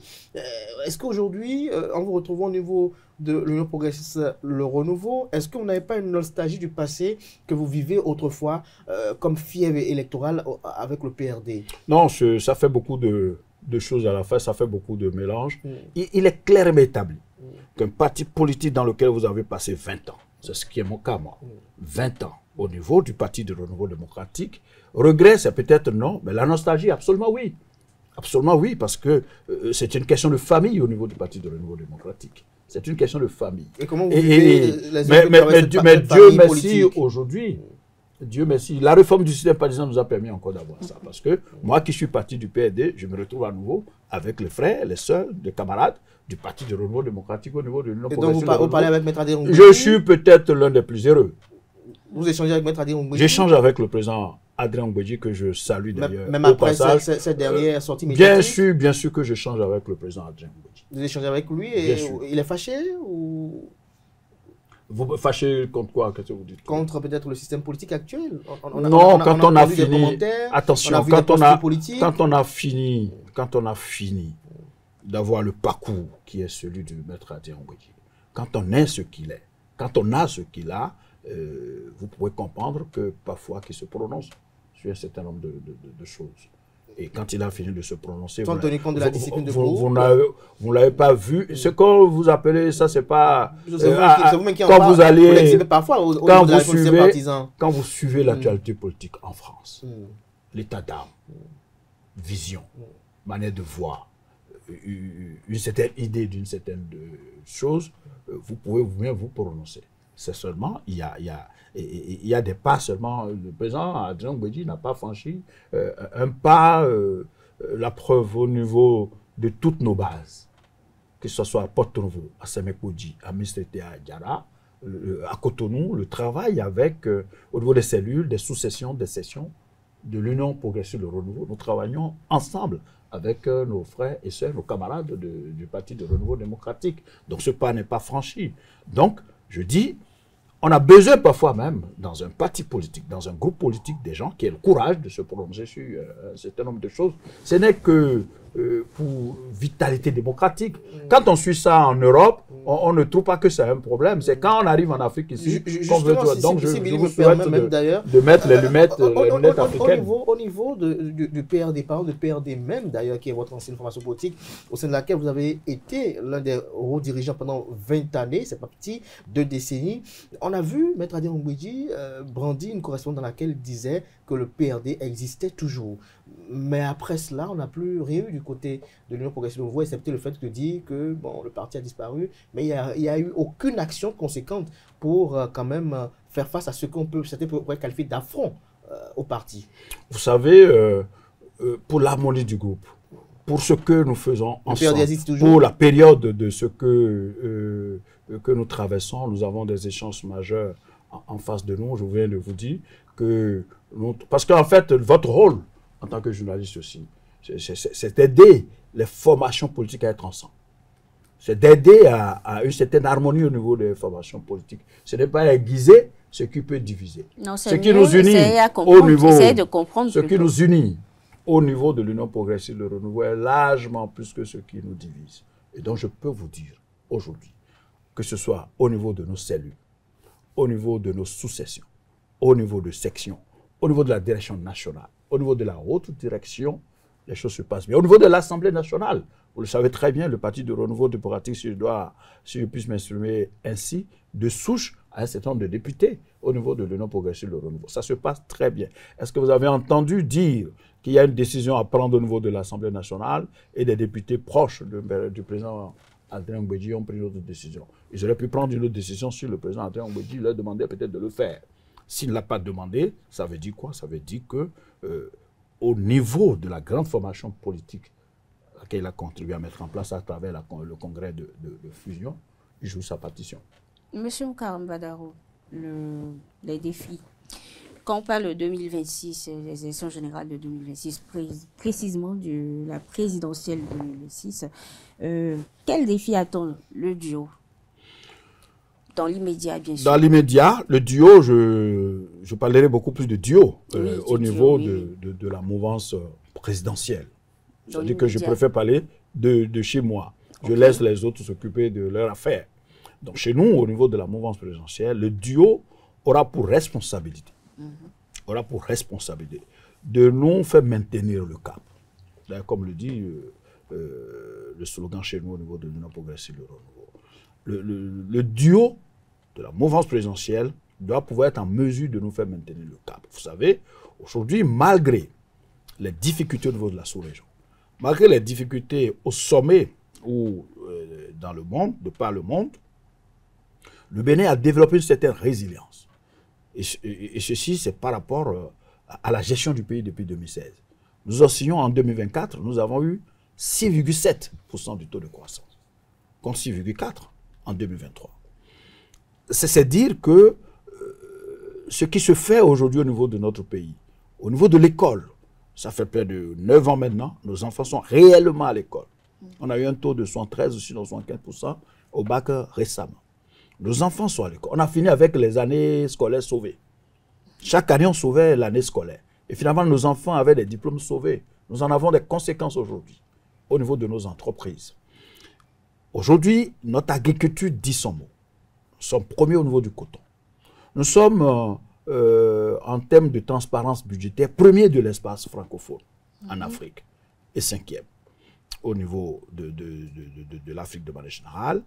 Est-ce qu'aujourd'hui, en vous retrouvant au niveau de l'Union progressiste, le renouveau, est-ce que vous n'avez pas une nostalgie du passé que vous vivez autrefois comme fièvre électorale avec le PRD? Non, ça fait beaucoup de choses à la fin, ça fait beaucoup de mélanges. Il est clairement établi qu'un parti politique dans lequel vous avez passé 20 ans, c'est ce qui est mon cas, moi. 20 ans au niveau du Parti de Renouveau démocratique. Regret, c'est peut-être non, mais la nostalgie, absolument oui. Absolument oui, parce que c'est une question de famille au niveau du Parti de Renouveau démocratique. C'est une question de famille. Et comment vous vivez mais Dieu merci, aujourd'hui, Dieu merci, la réforme du système partisan nous a permis encore d'avoir ça. Parce que moi qui suis parti du PRD, je me retrouve à nouveau avec les frères, les sœurs, les camarades du Parti de Renouveau démocratique au niveau de l'Union progressiste. Et donc vous parlez avec Maître Adrien Ngouedji? Je suis peut-être l'un des plus heureux. Vous échangez avec Maître Adrien Ngouedji? J'échange avec le président Adrien Ngouedji, que je salue d'ailleurs. Même après cette dernière sortie médiatique? Bien sûr que j'échange avec le président Adrien Ngouedji. Vous échangez avec lui et il est fâché ou... Vous fâchez contre quoi? Qu'est-ce que vous dites? Contre peut-être le système politique actuel. Non, quand on a fini... Attention, quand on a fini d'avoir le parcours qui est celui du maître Adrien Ngouedji, quand on est ce qu'il est, quand on a ce qu'il a, vous pouvez comprendre que parfois qu'il se prononce sur un certain nombre de choses. Et quand il a fini de se prononcer, sans tenir compte de la discipline de groupe, vous ne l'avez pas vu. Ce que vous appelez, ça c'est pas... C'est vous-même qui en parlez. Vous allez parfois quand vous suivez l'actualité politique en France, l'état d'âme, vision, manière de voir, une certaine idée d'une certaine chose, vous pouvez vous-même vous prononcer. C'est seulement, il y a des pas seulement. Le président Adrien Ngouedji n'a pas franchi un pas, la preuve au niveau de toutes nos bases, que ce soit à Porto-Novo, à Sémékodji, à Mistrete, à Diara, à Cotonou, le travail avec, au niveau des cellules, des sous-sessions, des sessions de l'Union progressiste de renouveau. Nous travaillons ensemble avec nos frères et sœurs, nos camarades du Parti de Renouveau démocratique. Donc ce pas n'est pas franchi. Donc, je dis, on a besoin parfois même, dans un parti politique, dans un groupe politique, des gens qui aient le courage de se prononcer sur un certain nombre de choses. Ce n'est que pour vitalité démocratique. Quand on suit ça en Europe, on ne trouve pas que c'est un problème. C'est quand on arrive en Afrique ici qu'on veut... Donc je vous souhaite de mettre les lunettes africaines. Au niveau du PRD, par exemple, du PRD même d'ailleurs, qui est votre ancienne formation politique, au sein de laquelle vous avez été l'un des hauts dirigeants pendant 20 années, c'est pas petit, 2 décennies. On a vu Maître Adrien Ngouedji brandir une correspondance dans laquelle il disait que le PRD existait toujours. Mais après cela, on n'a plus rien eu du côté de l'Union progressiste de renouveau, excepté le fait de dire que bon, le parti a disparu, mais il n'y a eu aucune action conséquente pour quand même faire face à ce qu'on peut, certains pourraient qualifier d'affront au parti. Vous savez, pour l'harmonie du groupe, pour ce que nous faisons ensemble, pour la période de ce que nous traversons, nous avons des échanges majeurs en face de nous. Je viens de vous dire que... Parce qu'en fait, votre rôle, en tant que journaliste aussi, c'est d'aider les formations politiques à être ensemble. C'est d'aider à une certaine harmonie au niveau des formations politiques. Ce n'est pas aiguiser ce qui peut diviser. Non, ce qui nous unit au niveau, ce qui nous unit au niveau de l'Union progressiste de renouveau est largement plus que ce qui nous divise. Et donc je peux vous dire aujourd'hui, que ce soit au niveau de nos cellules, au niveau de nos sous-sections, au niveau de sections, au niveau de la direction nationale, au niveau de la haute direction, les choses se passent bien. Au niveau de l'Assemblée nationale, vous le savez très bien, le Parti de renouveau démocratique, si je puisse m'exprimer ainsi, de souche à un certain nombre de députés au niveau de l'Union progressive de renouveau. Ça se passe très bien. Est-ce que vous avez entendu dire qu'il y a une décision à prendre au niveau de l'Assemblée nationale et des députés proches du président Adrien Ngouedji ont pris une autre décision? Ils auraient pu prendre une autre décision si le président Adrien Ngouedji leur demandait peut-être de le faire. S'il ne l'a pas demandé, ça veut dire quoi? Ça veut dire que au niveau de la grande formation politique laquelle il a contribué à mettre en place à travers le congrès de fusion, il joue sa partition. Monsieur Karambadaro, les défis. Quand on parle de 2026, les élections générales de 2026, précisément de la présidentielle de 2026, quel défi attend le duo? Dans l'immédiat, bien sûr. Dans l'immédiat, le duo, je parlerai beaucoup plus de duo au niveau de la mouvance présidentielle. C'est-à-dire que je préfère parler de chez moi. Je laisse les autres s'occuper de leurs affaires. Donc chez nous, au niveau de la mouvance présidentielle, le duo aura pour responsabilité, de nous faire maintenir le cap. D'ailleurs, comme le dit le slogan chez nous au niveau de l'Union progressive de renouveau. Le duo de la mouvance présidentielle doit pouvoir être en mesure de nous faire maintenir le cap. Vous savez, aujourd'hui, malgré les difficultés au niveau de la sous-région, malgré les difficultés au sommet ou dans le monde, de par le monde, le Bénin a développé une certaine résilience. Et ceci, c'est par rapport à la gestion du pays depuis 2016. Nous oscillons en 2024, nous avons eu 6,7% du taux de croissance, contre 6,4% en 2023. C'est dire que ce qui se fait aujourd'hui au niveau de notre pays, au niveau de l'école, ça fait près de 9 ans maintenant, nos enfants sont réellement à l'école. On a eu un taux de 73 ou 75% au bac récemment. Nos enfants sont à l'école. On a fini avec les années scolaires sauvées. Chaque année, on sauvait l'année scolaire. Et finalement, nos enfants avaient des diplômes sauvés. Nous en avons des conséquences aujourd'hui au niveau de nos entreprises. Aujourd'hui, notre agriculture dit son mot. Nous sommes premiers au niveau du coton. Nous sommes, en termes de transparence budgétaire, premiers de l'espace francophone en Afrique et 5e au niveau de l'Afrique de manière générale.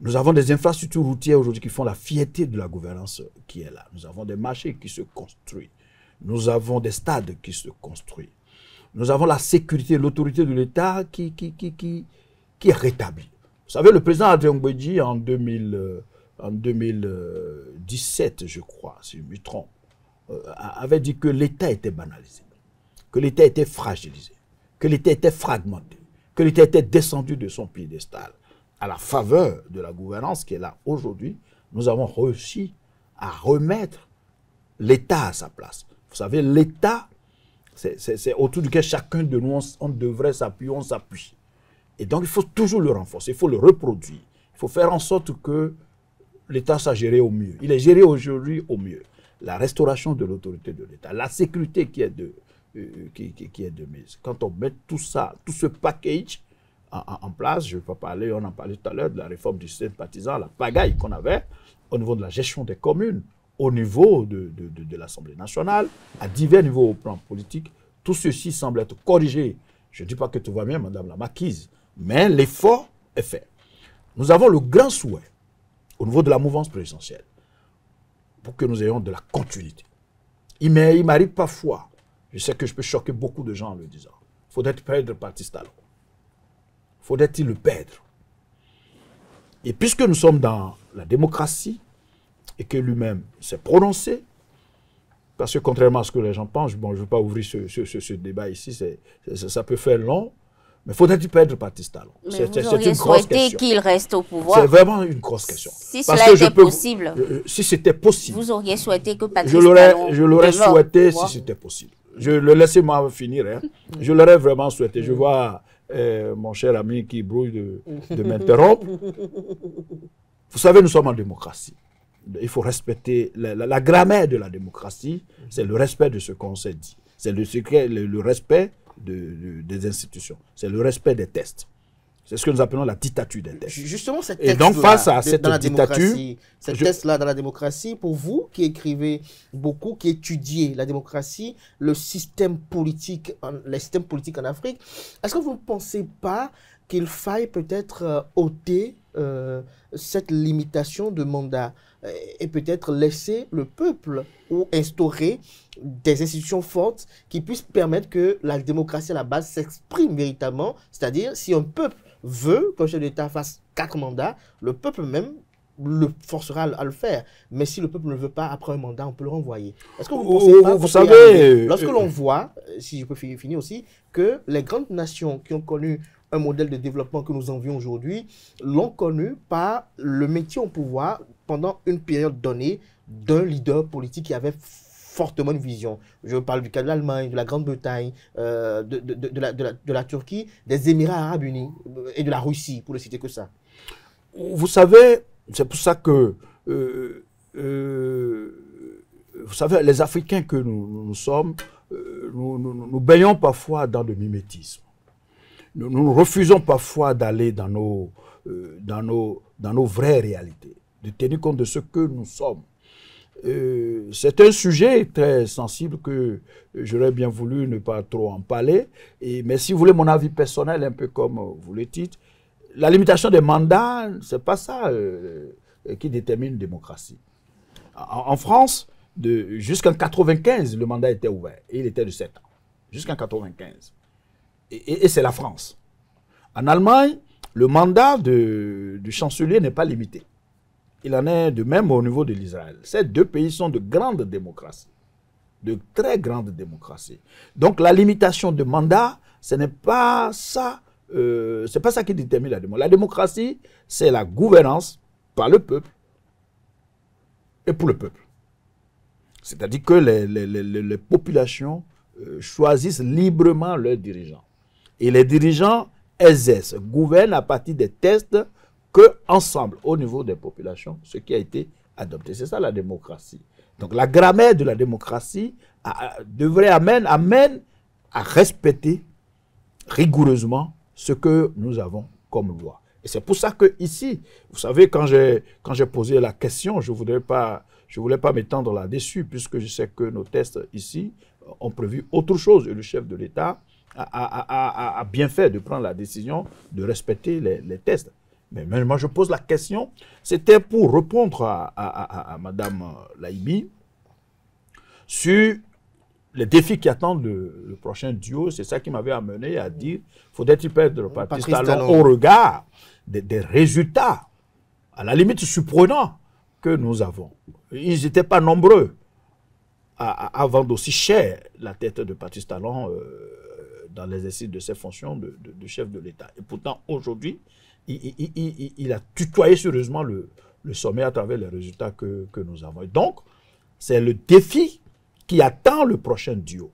Nous avons des infrastructures routières aujourd'hui qui font la fierté de la gouvernance qui est là. Nous avons des marchés qui se construisent. Nous avons des stades qui se construisent. Nous avons la sécurité, l'autorité de l'État qui est rétablie. Vous savez, le président Adrien Ngouedji, en 2017, je crois, si je me trompe, avait dit que l'État était banalisé, que l'État était fragilisé, que l'État était fragmenté, que l'État était descendu de son piédestal. À la faveur de la gouvernance qui est là aujourd'hui, nous avons réussi à remettre l'État à sa place. Vous savez, l'État, c'est autour duquel chacun de nous, on devrait s'appuyer, on s'appuie. Et donc, il faut toujours le renforcer, il faut le reproduire. Il faut faire en sorte que l'État soit géré au mieux. Il est géré aujourd'hui au mieux. La restauration de l'autorité de l'État, la sécurité qui est de mise. Quand on met tout ça, tout ce package en place, je ne vais pas parler, on en parlait tout à l'heure, de la réforme du système partisan, la pagaille qu'on avait au niveau de la gestion des communes, au niveau de l'Assemblée nationale, à divers niveaux au plan politique. Tout ceci semble être corrigé. Je ne dis pas que tout va bien, Madame la Marquise, mais l'effort est fait. Nous avons le grand souhait, au niveau de la mouvance présidentielle, pour que nous ayons de la continuité. Il m'arrive parfois, je sais que je peux choquer beaucoup de gens en le disant, il faudrait perdre Patrice Talon. Faudrait-il le perdre? Et puisque nous sommes dans la démocratie et que lui-même s'est prononcé, parce que contrairement à ce que les gens pensent, bon, je ne veux pas ouvrir ce débat ici, ça peut faire long, mais faudrait-il perdre Patrice Talon? C'est une grosse question. Qu'il reste au pouvoir. C'est vraiment une grosse question. Si cela était possible. Si c'était possible. Vous auriez souhaité que Patrice Talon... Je l'aurais souhaité si c'était possible. Laissez-moi finir. Hein. Je l'aurais vraiment souhaité. Je vois mon cher ami qui brouille de m'interrompre. Vous savez, nous sommes en démocratie. Il faut respecter la grammaire de la démocratie. C'est le respect de ce qu'on s'est dit. C'est le respect des institutions. C'est le respect des tests. C'est ce que nous appelons la dictature des tests. Justement, cette Et donc, face à cette dictature, cette test-là dans la démocratie, pour vous qui écrivez beaucoup, qui étudiez la démocratie, les systèmes politiques en Afrique, est-ce que vous ne pensez pas qu'il faille peut-être ôter cette limitation de mandat et peut-être laisser le peuple ou instaurer des institutions fortes qui puissent permettre que la démocratie à la base s'exprime véritablement, c'est-à-dire si un peuple veut qu'un chef d'État fasse 4 mandats, le peuple même le forcera à le faire. Mais si le peuple ne veut pas, après un mandat, on peut le renvoyer. Est-ce que vous pensez pas, vous savez, lorsque l'on voit, si je peux finir aussi, que les grandes nations qui ont connu un modèle de développement que nous envions aujourd'hui, l'ont connu par le métier au pouvoir pendant une période donnée d'un leader politique qui avait fortement une vision. Je parle du cas de l'Allemagne, de la Grande-Bretagne, de la Turquie, des Émirats arabes unis et de la Russie, pour ne citer que ça. Vous savez, c'est pour ça que, vous savez, les Africains que nous sommes, nous baignons parfois dans le mimétisme. Nous refusons parfois d'aller dans nos vraies réalités, de tenir compte de ce que nous sommes. C'est un sujet très sensible que j'aurais bien voulu ne pas trop en parler. Mais si vous voulez mon avis personnel, un peu comme vous le dites, la limitation des mandats, ce n'est pas ça qui détermine une démocratie. En France, jusqu'en 1995, le mandat était ouvert. Et il était de 7 ans. Jusqu'en 1995. Et c'est la France. En Allemagne, le mandat du chancelier n'est pas limité. Il en est de même au niveau de l'Israël. Ces deux pays sont de grandes démocraties, de très grandes démocraties. Donc la limitation de mandat, ce n'est pas ça, c'est pas ça qui détermine la démocratie. La démocratie, c'est la gouvernance par le peuple et pour le peuple. C'est-à-dire que les populations choisissent librement leurs dirigeants. Et les dirigeants exercent, gouvernent à partir des tests que ensemble, au niveau des populations, ce qui a été adopté. C'est ça la démocratie. Donc la grammaire de la démocratie amène à respecter rigoureusement ce que nous avons comme loi. Et c'est pour ça que ici, vous savez, quand j'ai posé la question, je voulais pas m'étendre là-dessus, puisque je sais que nos tests ici ont prévu autre chose. Et le chef de l'État a bien fait de prendre la décision de respecter les tests. Mais moi, je pose la question, c'était pour répondre à Mme Laïbi sur les défis qui attendent le prochain duo. C'est ça qui m'avait amené à dire, faudrait-il perdre Patrice Talon au regard des résultats, à la limite surprenants, que nous avons. Ils n'étaient pas nombreux à vendre aussi cher la tête de Patrice Talon dans l'exercice de ses fonctions de chef de l'État. Et pourtant, aujourd'hui, il a tutoyé sérieusement le sommet à travers les résultats que nous avons. Et donc, c'est le défi qui attend le prochain duo.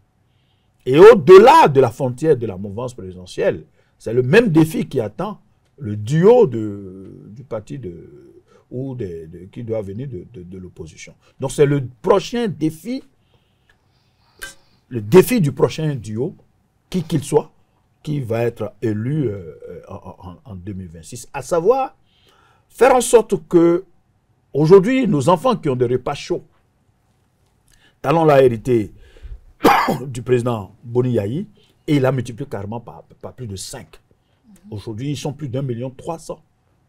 Et au-delà de la frontière de la mouvance présidentielle, c'est le même défi qui attend le duo du parti qui doit venir de l'opposition. Donc, c'est le prochain défi, le défi du prochain duo, qui qu'il soit, qui va être élu en 2026, à savoir faire en sorte que aujourd'hui, nos enfants qui ont des repas chauds, Talon l'a hérité du président Boni Yayi et il a multiplié carrément par plus de 5. Aujourd'hui, ils sont plus d'1,3 million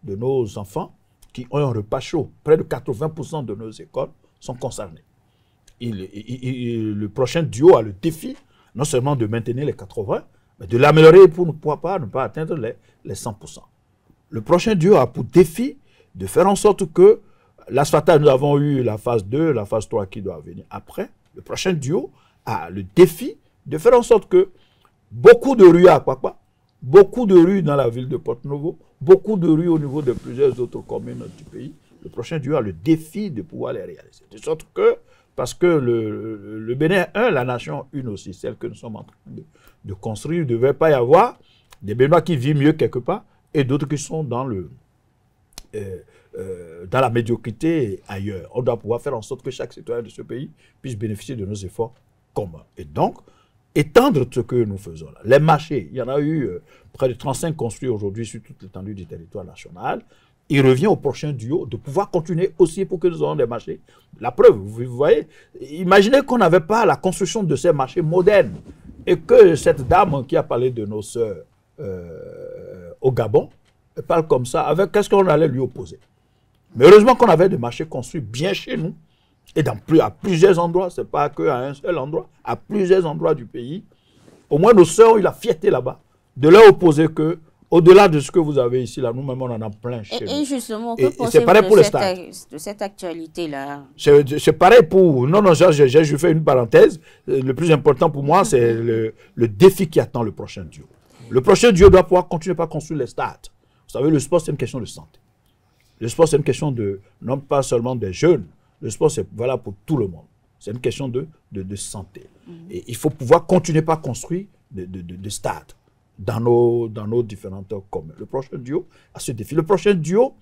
de nos enfants qui ont un repas chaud. Près de 80% de nos écoles sont concernées. Le prochain duo a le défi non seulement de maintenir les 80, mais de l'améliorer pour ne pas atteindre les 100%. Le prochain duo a pour défi de faire en sorte que l'ASFATA, nous avons eu la phase 2, la phase 3 qui doit venir après. Le prochain duo a le défi de faire en sorte que beaucoup de rues à Kwakwa, beaucoup de rues dans la ville de Porto-Novo, beaucoup de rues au niveau de plusieurs autres communes du pays, le prochain duo a le défi de pouvoir les réaliser. De sorte que, parce que le Bénin 1, la nation une aussi, celle que nous sommes en train de construire, il ne devait pas y avoir des Béninois qui vivent mieux quelque part et d'autres qui sont dans la médiocrité ailleurs. On doit pouvoir faire en sorte que chaque citoyen de ce pays puisse bénéficier de nos efforts communs. Et donc, étendre ce que nous faisons là. Les marchés, il y en a eu près de 35 construits aujourd'hui sur toute l'étendue du territoire national. Il revient au prochain duo de pouvoir continuer aussi pour que nous ayons des marchés. La preuve, vous voyez, imaginez qu'on n'avait pas la construction de ces marchés modernes et que cette dame qui a parlé de nos sœurs au Gabon, elle parle comme ça, avec qu'est-ce qu'on allait lui opposer. Mais heureusement qu'on avait des marchés construits bien chez nous et à plusieurs endroits, ce n'est pas qu'à un seul endroit, à plusieurs endroits du pays. Au moins nos sœurs ont eu la fierté là-bas de leur opposer que au-delà de ce que vous avez ici, là, nous-mêmes, on en a plein chez nous. Et justement, que pensez-vous de cette actualité-là? C'est pareil pour... Non, je fais une parenthèse. Le plus important pour moi, c'est le défi qui attend le prochain duo. Le prochain duo doit pouvoir continuer à construire les stades. Vous savez, le sport, c'est une question de santé. Le sport, c'est une question de... Non pas seulement des jeunes. Le sport, c'est valable pour tout le monde. C'est une question de santé. Et il faut pouvoir continuer à construire des stades dans nos différentes communes. Le prochain duo a ce défi. Le prochain duo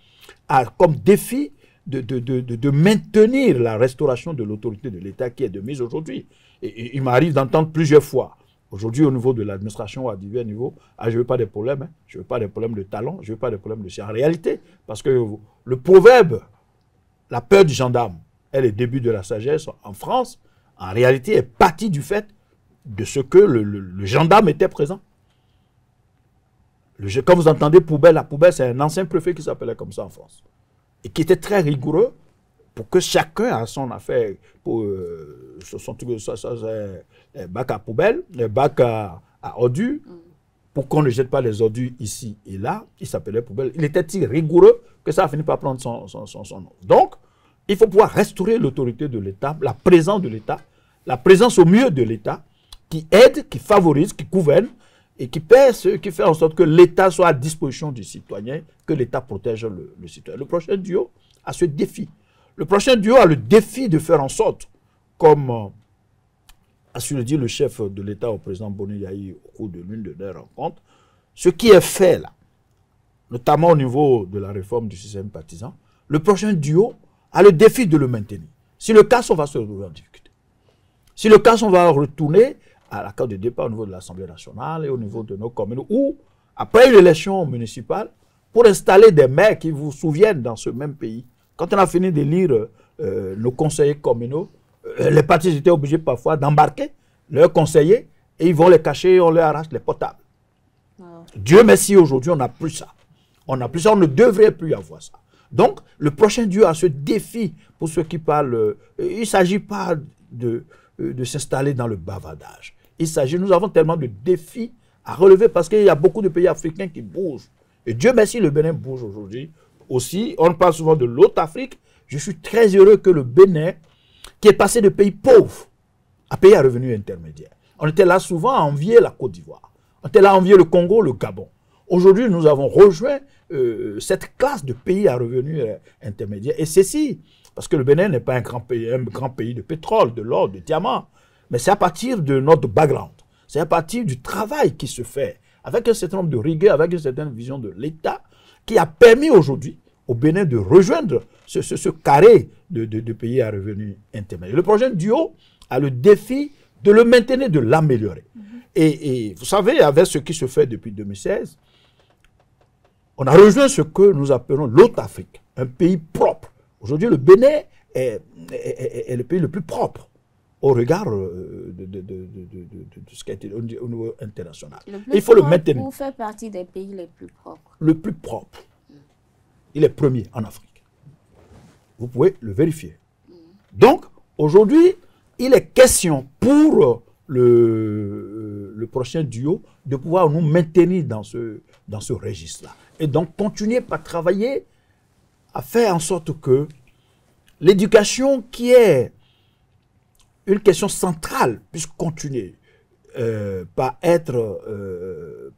a comme défi de maintenir la restauration de l'autorité de l'État qui est de mise aujourd'hui. Et il m'arrive d'entendre plusieurs fois, aujourd'hui au niveau de l'administration, à divers niveaux, je ne veux pas des problèmes, hein, je ne veux pas des problèmes de talent, je ne veux pas des problèmes de... En réalité, parce que le proverbe, la peur du gendarme est le début de la sagesse en France, en réalité est partie du fait de ce que le gendarme était présent. Quand vous entendez poubelle, la poubelle, c'est un ancien préfet qui s'appelait comme ça en France. Et qui était très rigoureux pour que chacun a son affaire, pour son bac à poubelle, le bac à ordures, pour qu'on ne jette pas les ordures ici et là. Il s'appelait poubelle. Il était si rigoureux que ça a fini par prendre son nom. Donc, il faut pouvoir restaurer l'autorité de l'État, la présence de l'État, la présence au mieux de l'État, qui aide, qui favorise, qui gouverne, et qui fait en sorte que l'État soit à disposition du citoyen, que l'État protège le citoyen. Le prochain duo a ce défi. Le prochain duo a le défi de faire en sorte, comme a su le dire le chef de l'État au président Boni Yahi au cours de l'une de leurs rencontres, ce qui est fait là, notamment au niveau de la réforme du système partisan, le prochain duo a le défi de le maintenir. Si le cas, on va se retrouver en difficulté. Si le cas, on va retourner à la carte de départ au niveau de l'Assemblée nationale et au niveau de nos communes, ou après une élection municipale, pour installer des maires qui vous souviennent dans ce même pays. Quand on a fini d'élire nos conseillers communaux, les partis étaient obligés parfois d'embarquer leurs conseillers et ils vont les cacher et on leur arrache les potables. Dieu merci, aujourd'hui, on n'a plus ça. On n'a plus ça, on ne devrait plus avoir ça. Donc, le prochain Dieu a ce défi pour ceux qui parlent. Il ne s'agit pas de s'installer dans le bavardage. Il s'agit, nous avons tellement de défis à relever parce qu'il y a beaucoup de pays africains qui bougent. Et Dieu merci, le Bénin bouge aujourd'hui aussi. On parle souvent de l'autre Afrique. Je suis très heureux que le Bénin, qui est passé de pays pauvres à pays à revenus intermédiaires. On était là souvent à envier la Côte d'Ivoire. On était là à envier le Congo, le Gabon. Aujourd'hui, nous avons rejoint cette classe de pays à revenus intermédiaires. Et ceci, parce que le Bénin n'est pas un grand pays de pétrole, de l'or, de diamants, mais c'est à partir de notre background. C'est à partir du travail qui se fait, avec un certain nombre de rigueur, avec une certaine vision de l'État, qui a permis aujourd'hui au Bénin de rejoindre ce carré de pays à revenus intermédiaires. Le projet Duo a le défi de le maintenir, de l'améliorer. Et vous savez, avec ce qui se fait depuis 2016, on a rejoint ce que nous appelons l'autre Afrique, un pays propre. Aujourd'hui, le Bénin est le pays le plus propre au regard de ce qui a été au niveau international. Il faut le maintenir. Vous faites partie des pays les plus propres. Le plus propre. Il est premier en Afrique. Vous pouvez le vérifier. Donc, aujourd'hui, il est question pour le prochain duo de pouvoir nous maintenir dans ce registre-là. Et donc, continuer par travailler à faire en sorte que l'éducation, qui est une question centrale, puisse continuer par être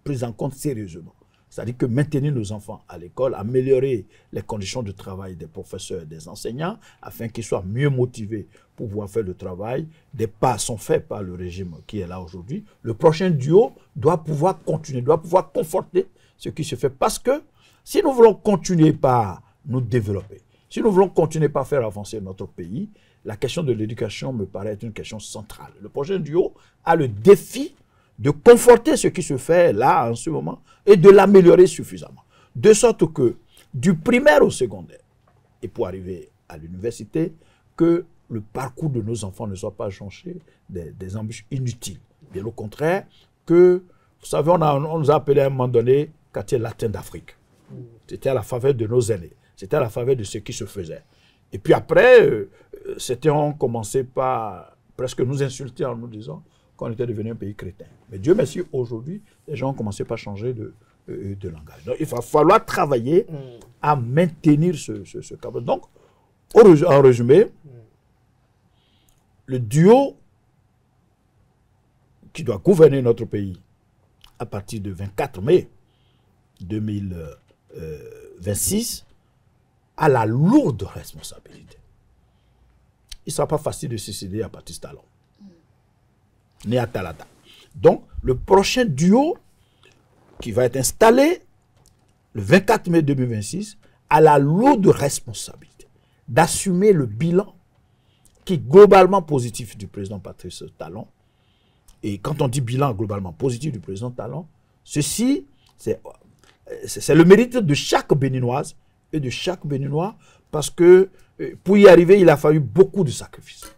prise en compte sérieusement. C'est-à-dire que maintenir nos enfants à l'école, améliorer les conditions de travail des professeurs et des enseignants, afin qu'ils soient mieux motivés pour pouvoir faire le travail. Des pas sont faits par le régime qui est là aujourd'hui. Le prochain duo doit pouvoir continuer, doit pouvoir conforter ce qui se fait. Parce que si nous voulons continuer par nous développer, si nous voulons continuer par faire avancer notre pays, la question de l'éducation me paraît être une question centrale. Le prochain duo a le défi de conforter ce qui se fait là, en ce moment, et de l'améliorer suffisamment. De sorte que, du primaire au secondaire, et pour arriver à l'université, que le parcours de nos enfants ne soit pas jonché des embûches inutiles. Bien au contraire, que, vous savez, on nous a appelé à un moment donné quartier latin d'Afrique. C'était à la faveur de nos aînés. C'était à la faveur de ce qui se faisait. Et puis après, on commençait par presque nous insulter en nous disant qu'on était devenu un pays chrétien. Mais Dieu merci, aujourd'hui, les gens ont commencé par changer de langage. Donc, il va falloir travailler à maintenir ce cadre. Donc, en résumé, le duo qui doit gouverner notre pays à partir du 24 mai 2026 a la lourde responsabilité. Il ne sera pas facile de succéder à Patrice Talon, ni à Talata. Donc, le prochain duo qui va être installé le 24 mai 2026 a la lourde responsabilité d'assumer le bilan qui est globalement positif du président Patrice Talon. Et quand on dit bilan globalement positif du président Talon, ceci, c'est le mérite de chaque Béninoise et de chaque Béninois, parce que pour y arriver, il a fallu beaucoup de sacrifices.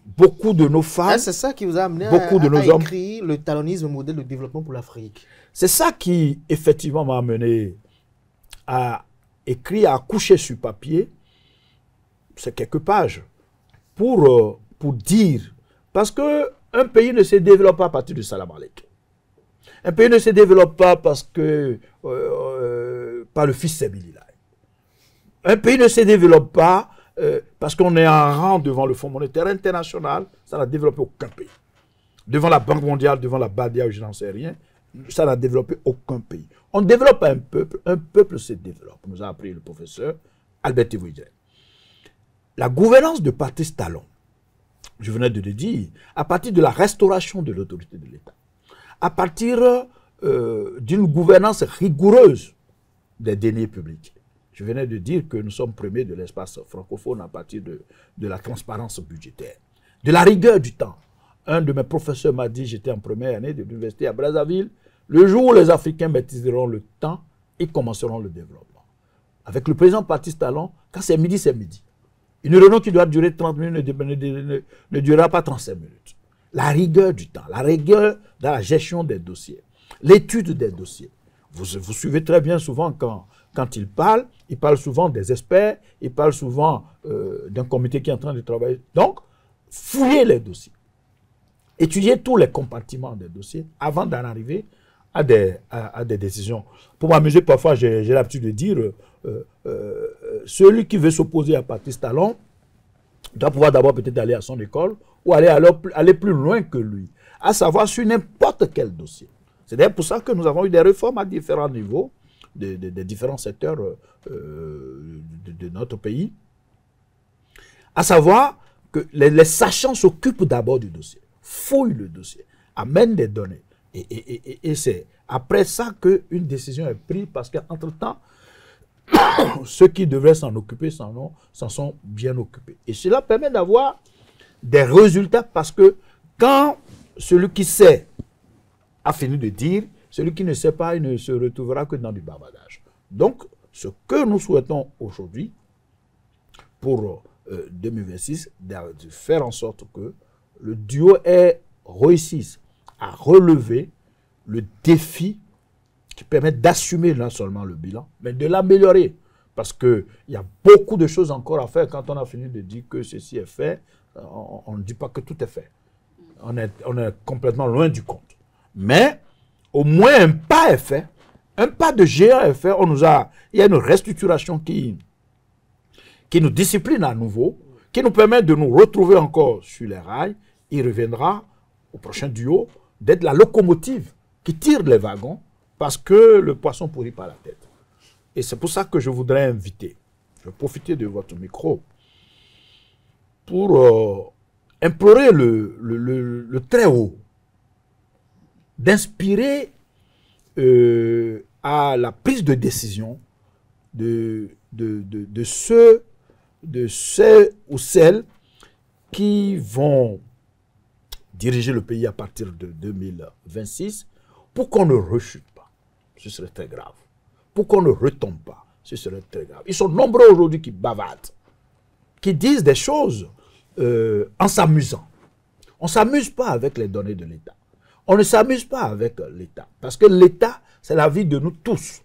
Beaucoup de nos femmes, c'est ça qui vous a amené à écrire le talonisme, modèle de développement pour l'Afrique. C'est ça qui, effectivement, m'a amené à écrire, à coucher sur papier, c'est quelques pages, pour dire, parce qu'un pays ne se développe pas à partir du salam alek. Un pays ne se développe pas parce que par le fils Sébilila. Un pays ne se développe pas parce qu'on est en rang devant le Fonds monétaire international. Ça n'a développé aucun pays. Devant la Banque mondiale, devant la BADIA, je n'en sais rien, ça n'a développé aucun pays. On développe un peuple se développe, nous a appris le professeur Albert Thévoïdien. La gouvernance de Patrice Talon, je venais de le dire, à partir de la restauration de l'autorité de l'État, à partir d'une gouvernance rigoureuse des deniers publics. Je venais de dire que nous sommes premiers de l'espace francophone à partir de la transparence budgétaire, de la rigueur du temps. Un de mes professeurs m'a dit, j'étais en première année de l'université à Brazzaville, le jour où les Africains maîtriseront le temps, ils commenceront le développement. Avec le président Patrice Talon, quand c'est midi, c'est midi. Une réunion qui doit durer 30 minutes ne durera pas 35 minutes. La rigueur du temps, la rigueur dans la gestion des dossiers, l'étude des dossiers. Vous suivez très bien souvent quand il parle souvent des experts, il parle souvent d'un comité qui est en train de travailler. Donc, fouillez les dossiers. Étudiez tous les compartiments des dossiers avant d'en arriver à des décisions. Pour m'amuser, parfois, j'ai l'habitude de dire, celui qui veut s'opposer à Patrice Talon doit pouvoir d'abord peut-être aller à son école ou aller plus loin que lui, à savoir sur n'importe quel dossier. C'est d'ailleurs pour ça que nous avons eu des réformes à différents niveaux, des différents secteurs de notre pays, à savoir que les sachants s'occupent d'abord du dossier, fouillent le dossier, amènent des données. Et c'est après ça qu'une décision est prise, parce qu'entre-temps, ceux qui devraient s'en occuper s'en sont bien occupés. Et cela permet d'avoir des résultats, parce que quand celui qui sait a fini de dire, celui qui ne sait pas, il ne se retrouvera que dans du bavardage. Donc, ce que nous souhaitons aujourd'hui, pour 2026, de faire en sorte que le duo réussisse à relever le défi qui permet d'assumer non seulement le bilan, mais de l'améliorer. Parce qu'il y a beaucoup de choses encore à faire. Quand on a fini de dire que ceci est fait, on ne dit pas que tout est fait. On est complètement loin du compte. Mais au moins un pas est fait, un pas de géant est fait. Il y a une restructuration qui nous discipline à nouveau, qui nous permet de nous retrouver encore sur les rails. Il reviendra au prochain duo d'être la locomotive qui tire les wagons, parce que le poisson pourrit par la tête. Et c'est pour ça que je voudrais inviter, je vais profiter de votre micro, pour implorer le Très-Haut d'inspirer à la prise de décision de ceux ou celles qui vont diriger le pays à partir de 2026, pour qu'on ne rechute pas, ce serait très grave. Pour qu'on ne retombe pas, ce serait très grave. Ils sont nombreux aujourd'hui qui bavardent, qui disent des choses en s'amusant. On ne s'amuse pas avec les données de l'État. On ne s'amuse pas avec l'État. Parce que l'État, c'est la vie de nous tous.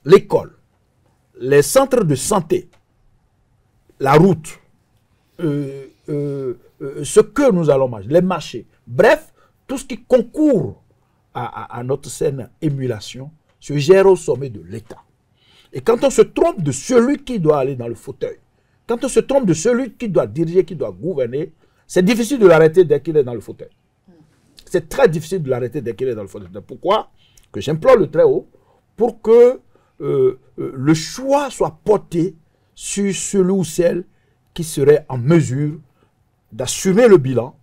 L'école, les centres de santé, la route, ce que nous allons manger, les marchés. Bref, tout ce qui concourt à notre saine émulation se gère au sommet de l'État. Et quand on se trompe de celui qui doit aller dans le fauteuil, quand on se trompe de celui qui doit diriger, qui doit gouverner, c'est difficile de l'arrêter dès qu'il est dans le fauteuil. C'est très difficile de l'arrêter dès qu'il est dans le fauteuil. Pourquoi? Que j'implore le Très-Haut pour que le choix soit porté sur celui ou celle qui serait en mesure d'assumer le bilan,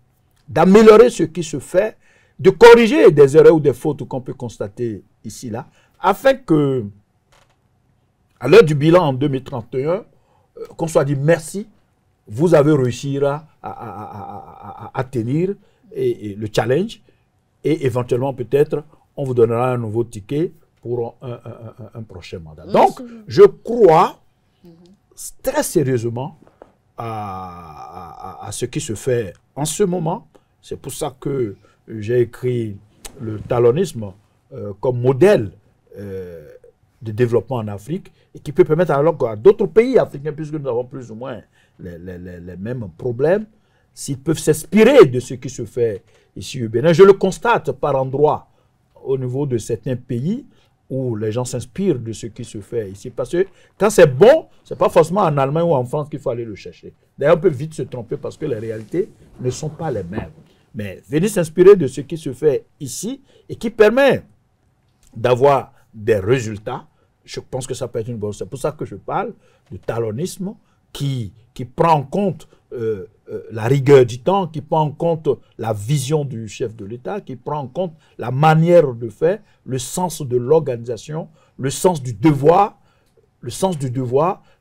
d'améliorer ce qui se fait, de corriger des erreurs ou des fautes qu'on peut constater ici, là, afin que, à l'heure du bilan en 2031, qu'on soit dit merci, vous avez réussi à tenir le challenge et éventuellement peut-être on vous donnera un nouveau ticket pour un prochain mandat. Donc, je crois très sérieusement à ce qui se fait en ce moment. C'est pour ça que j'ai écrit le talonisme comme modèle de développement en Afrique et qui peut permettre alors à d'autres pays africains, puisque nous avons plus ou moins les mêmes problèmes, s'ils peuvent s'inspirer de ce qui se fait ici au Bénin. Je le constate par endroits au niveau de certains pays où les gens s'inspirent de ce qui se fait ici. Parce que quand c'est bon, ce n'est pas forcément en Allemagne ou en France qu'il faut aller le chercher. D'ailleurs, on peut vite se tromper parce que les réalités ne sont pas les mêmes. Mais venir s'inspirer de ce qui se fait ici et qui permet d'avoir des résultats, je pense que ça peut être une bonne chose. C'est pour ça que je parle de talonisme qui prend en compte la rigueur du temps, qui prend en compte la vision du chef de l'État, qui prend en compte la manière de faire, le sens de l'organisation, le sens du devoir,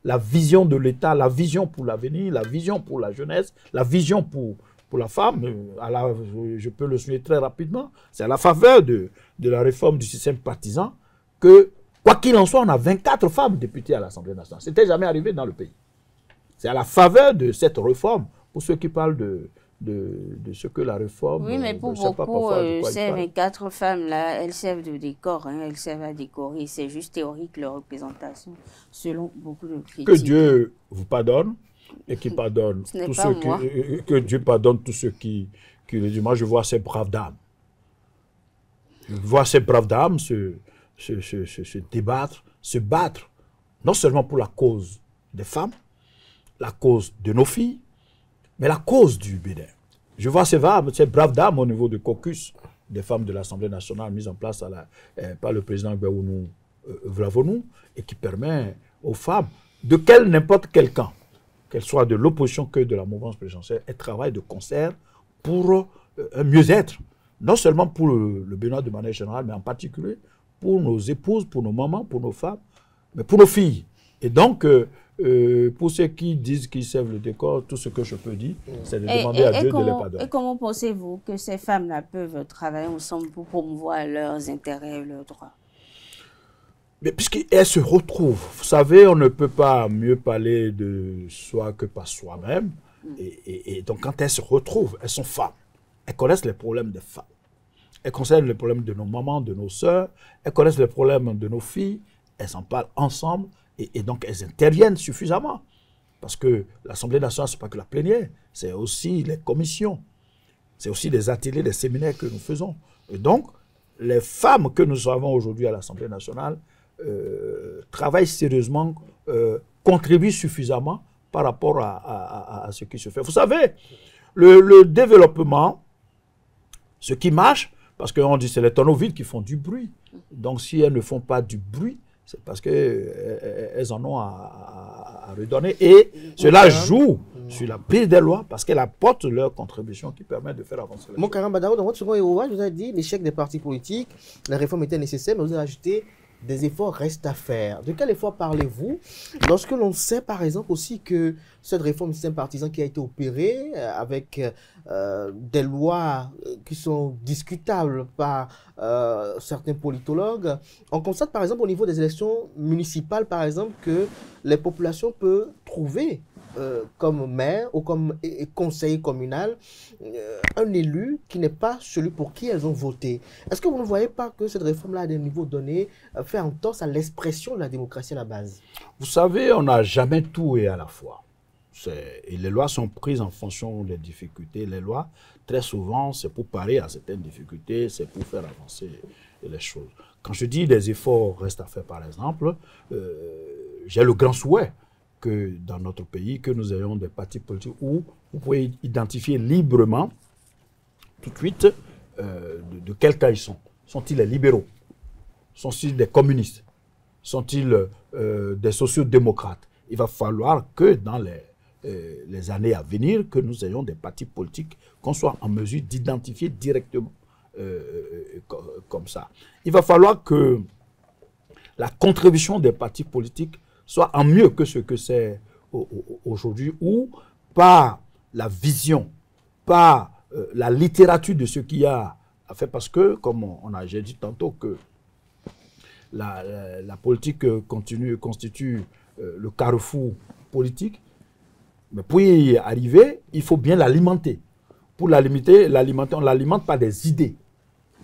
la vision de l'État, la vision pour l'avenir, la vision pour la jeunesse, la vision pour la femme. Je peux le souligner très rapidement. C'est à la faveur de la réforme du système partisan que, quoi qu'il en soit, on a 24 femmes députées à l'Assemblée nationale. Ce n'était jamais arrivé dans le pays. C'est à la faveur de cette réforme, pour ceux qui parlent de ce que la réforme... Oui, mais pour beaucoup, ces 24 femmes-là, elles servent de décor, hein, elles servent à décorer. C'est juste théorique, leur représentation, selon beaucoup de critiques. Que Dieu vous pardonne, et qui pardonne tous ceux qui... Que Dieu pardonne tous ceux qui le disent. Moi, je vois ces braves dames. Je vois ces braves dames se débattre, se battre, non seulement pour la cause des femmes, la cause de nos filles, mais la cause du Bénin. Je vois ces braves dames au niveau du caucus des femmes de l'Assemblée nationale mise en place par le président Gbaounou Vlavonou et qui permet aux femmes de n'importe quel camp, qu'elles soient de l'opposition que de la mouvance présidentielle, elles travaillent de concert pour un mieux-être, non seulement pour le Bénin de manière générale, mais en particulier pour nos épouses, pour nos mamans, pour nos femmes, mais pour nos filles. Et donc, pour ceux qui disent qu'ils servent le décor, tout ce que je peux dire, c'est de demander à Dieu de les pardonner. Et comment pensez-vous que ces femmes-là peuvent travailler ensemble pour promouvoir leurs intérêts et leurs droits? Mais puisqu'elles se retrouvent, vous savez, on ne peut pas mieux parler de soi que par soi-même. Et donc, quand elles se retrouvent, elles sont femmes. Elles connaissent les problèmes des femmes. Elles connaissent les problèmes de nos mamans, de nos sœurs. Elles connaissent les problèmes de nos filles. Elles en parlent ensemble. Et donc, elles interviennent suffisamment. Parce que l'Assemblée nationale, ce n'est pas que la plénière, c'est aussi les commissions. C'est aussi des ateliers, des séminaires que nous faisons. Et donc, les femmes que nous avons aujourd'hui à l'Assemblée nationale travaillent sérieusement, contribuent suffisamment par rapport à ce qui se fait. Vous savez, le développement, ce qui marche, parce qu'on dit que c'est les tonneaux vides qui font du bruit. Donc, si elles ne font pas du bruit, c'est parce qu'elles en ont à redonner. Et cela joue sur la prise des lois parce qu'elles apportent leur contribution qui permet de faire avancer les choses. Mokaramba Daou, dans votre second héros, vous avez dit l'échec des partis politiques, la réforme était nécessaire, mais vous avez ajouté des efforts restent à faire. De quel effort parlez-vous lorsque l'on sait par exemple aussi que cette réforme du système partisan qui a été opérée avec des lois qui sont discutables par certains politologues, on constate par exemple au niveau des élections municipales par exemple que les populations peuvent trouver comme maire ou comme conseiller communal un élu qui n'est pas celui pour qui elles ont voté. Est-ce que vous ne voyez pas que cette réforme-là, à des niveaux donnés, fait entorse à l'expression de la démocratie à la base? Vous savez, on n'a jamais tout et à la fois. Et les lois sont prises en fonction des difficultés. Les lois, très souvent, c'est pour parer à certaines difficultés, c'est pour faire avancer les choses. Quand je dis des efforts restent à faire, par exemple, j'ai le grand souhait que dans notre pays, que nous ayons des partis politiques où vous pouvez identifier librement, tout de suite, de quel cas ils sont. Sont-ils les libéraux? Sont-ils des communistes? Sont-ils des sociodémocrates? Il va falloir que dans les années à venir, que nous ayons des partis politiques qu'on soit en mesure d'identifier directement comme ça. Il va falloir que la contribution des partis politiques soit en mieux que ce que c'est aujourd'hui, ou par la vision, par la littérature de ce qu'il y a à faire, parce que, comme j'ai dit tantôt, que la politique constitue le carrefour politique, mais pour y arriver, il faut bien l'alimenter. Pour l'alimenter, on ne l'alimente pas des idées.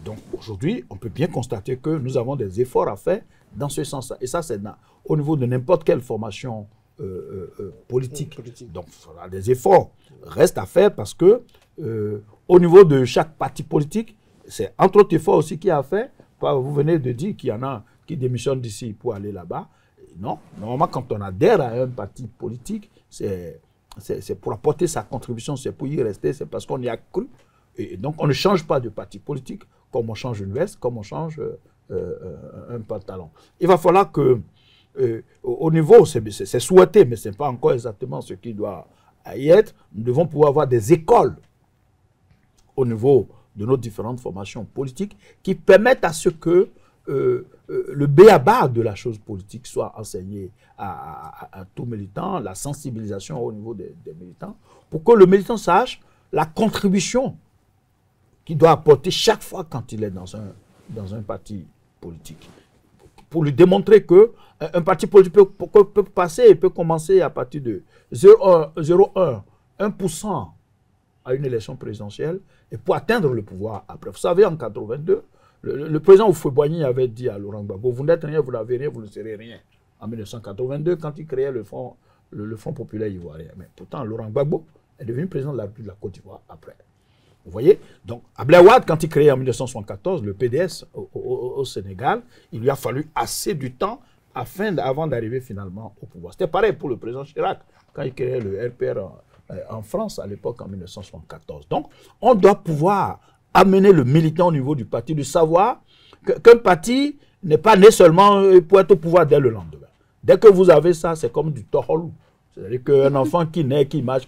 Donc aujourd'hui, on peut bien constater que nous avons des efforts à faire dans ce sens-là. Et ça, c'est au niveau de n'importe quelle formation politique. Donc voilà, des efforts restent à faire parce que au niveau de chaque parti politique, c'est entre autres efforts aussi qu'il y a à faire. Vous venez de dire qu'il y en a qui démissionnent d'ici pour aller là-bas. Non, normalement, quand on adhère à un parti politique, c'est pour apporter sa contribution, c'est pour y rester, c'est parce qu'on y a cru. Et donc, on ne change pas de parti politique comme on change une veste, comme on change un pantalon. Il va falloir que, au niveau, c'est souhaité, mais ce n'est pas encore exactement ce qui doit y être, nous devons pouvoir avoir des écoles au niveau de nos différentes formations politiques qui permettent à ce que le b.a.-ba de la chose politique soit enseigné à tout militant, la sensibilisation au niveau des militants, pour que le militant sache la contribution qu'il doit apporter chaque fois quand il est dans un parti politique. Pour lui démontrer qu'un parti politique peut passer, peut commencer à partir de 0,1, 1% à une élection présidentielle et pour atteindre le pouvoir après. Vous savez, en 82, le président Houphouët-Boigny avait dit à Laurent Gbagbo, vous n'êtes rien, vous n'avez rien, vous ne serez rien. En 1982, quand il créait le Front populaire ivoirien. Mais pourtant, Laurent Gbagbo est devenu président de la République de la Côte d'Ivoire après. Vous voyez? Donc, Abdoulaye Wade, quand il créait en 1974 le PDS au Sénégal, il lui a fallu assez du temps avant d'arriver finalement au pouvoir. C'était pareil pour le président Chirac, quand il créait le RPR en France à l'époque en 1974. Donc, on doit pouvoir amener le militant au niveau du parti, de savoir qu'un parti n'est pas né seulement pour être au pouvoir dès le lendemain. Dès que vous avez ça, c'est comme du toholou. C'est-à-dire qu'un enfant qui naît, qui marche,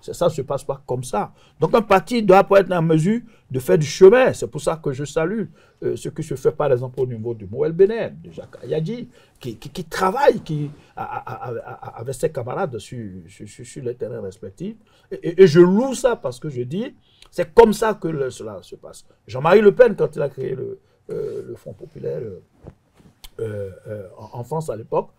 ça ne se passe pas comme ça. Donc un parti doit être en mesure de faire du chemin. C'est pour ça que je salue ce que se fait par exemple au niveau du Moël Bénin, de Jacques Ayadji, qui travaille avec ses camarades sur les terrains respectifs. Et je loue ça parce que je dis, c'est comme ça que cela se passe. Jean-Marie Le Pen, quand il a créé le Front populaire en France à l'époque,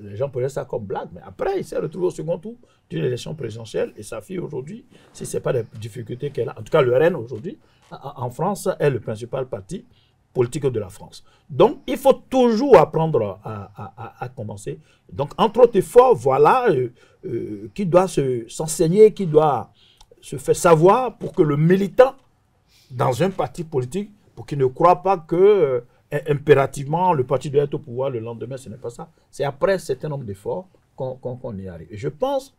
les gens prenaient ça comme blague, mais après, il s'est retrouvé au second tour d'une élection présidentielle et sa fille aujourd'hui, si ce n'est pas des difficultés qu'elle a, en tout cas le RN aujourd'hui, en France, est le principal parti politique de la France. Donc, il faut toujours apprendre à commencer. Donc, entre autres efforts, voilà, qui doit s'enseigner, qui doit se faire savoir pour que le militant dans un parti politique, pour qu'il ne croit pas que impérativement, le parti doit être au pouvoir le lendemain, ce n'est pas ça. C'est après un certain nombre d'efforts qu'on y arrive. Et je pense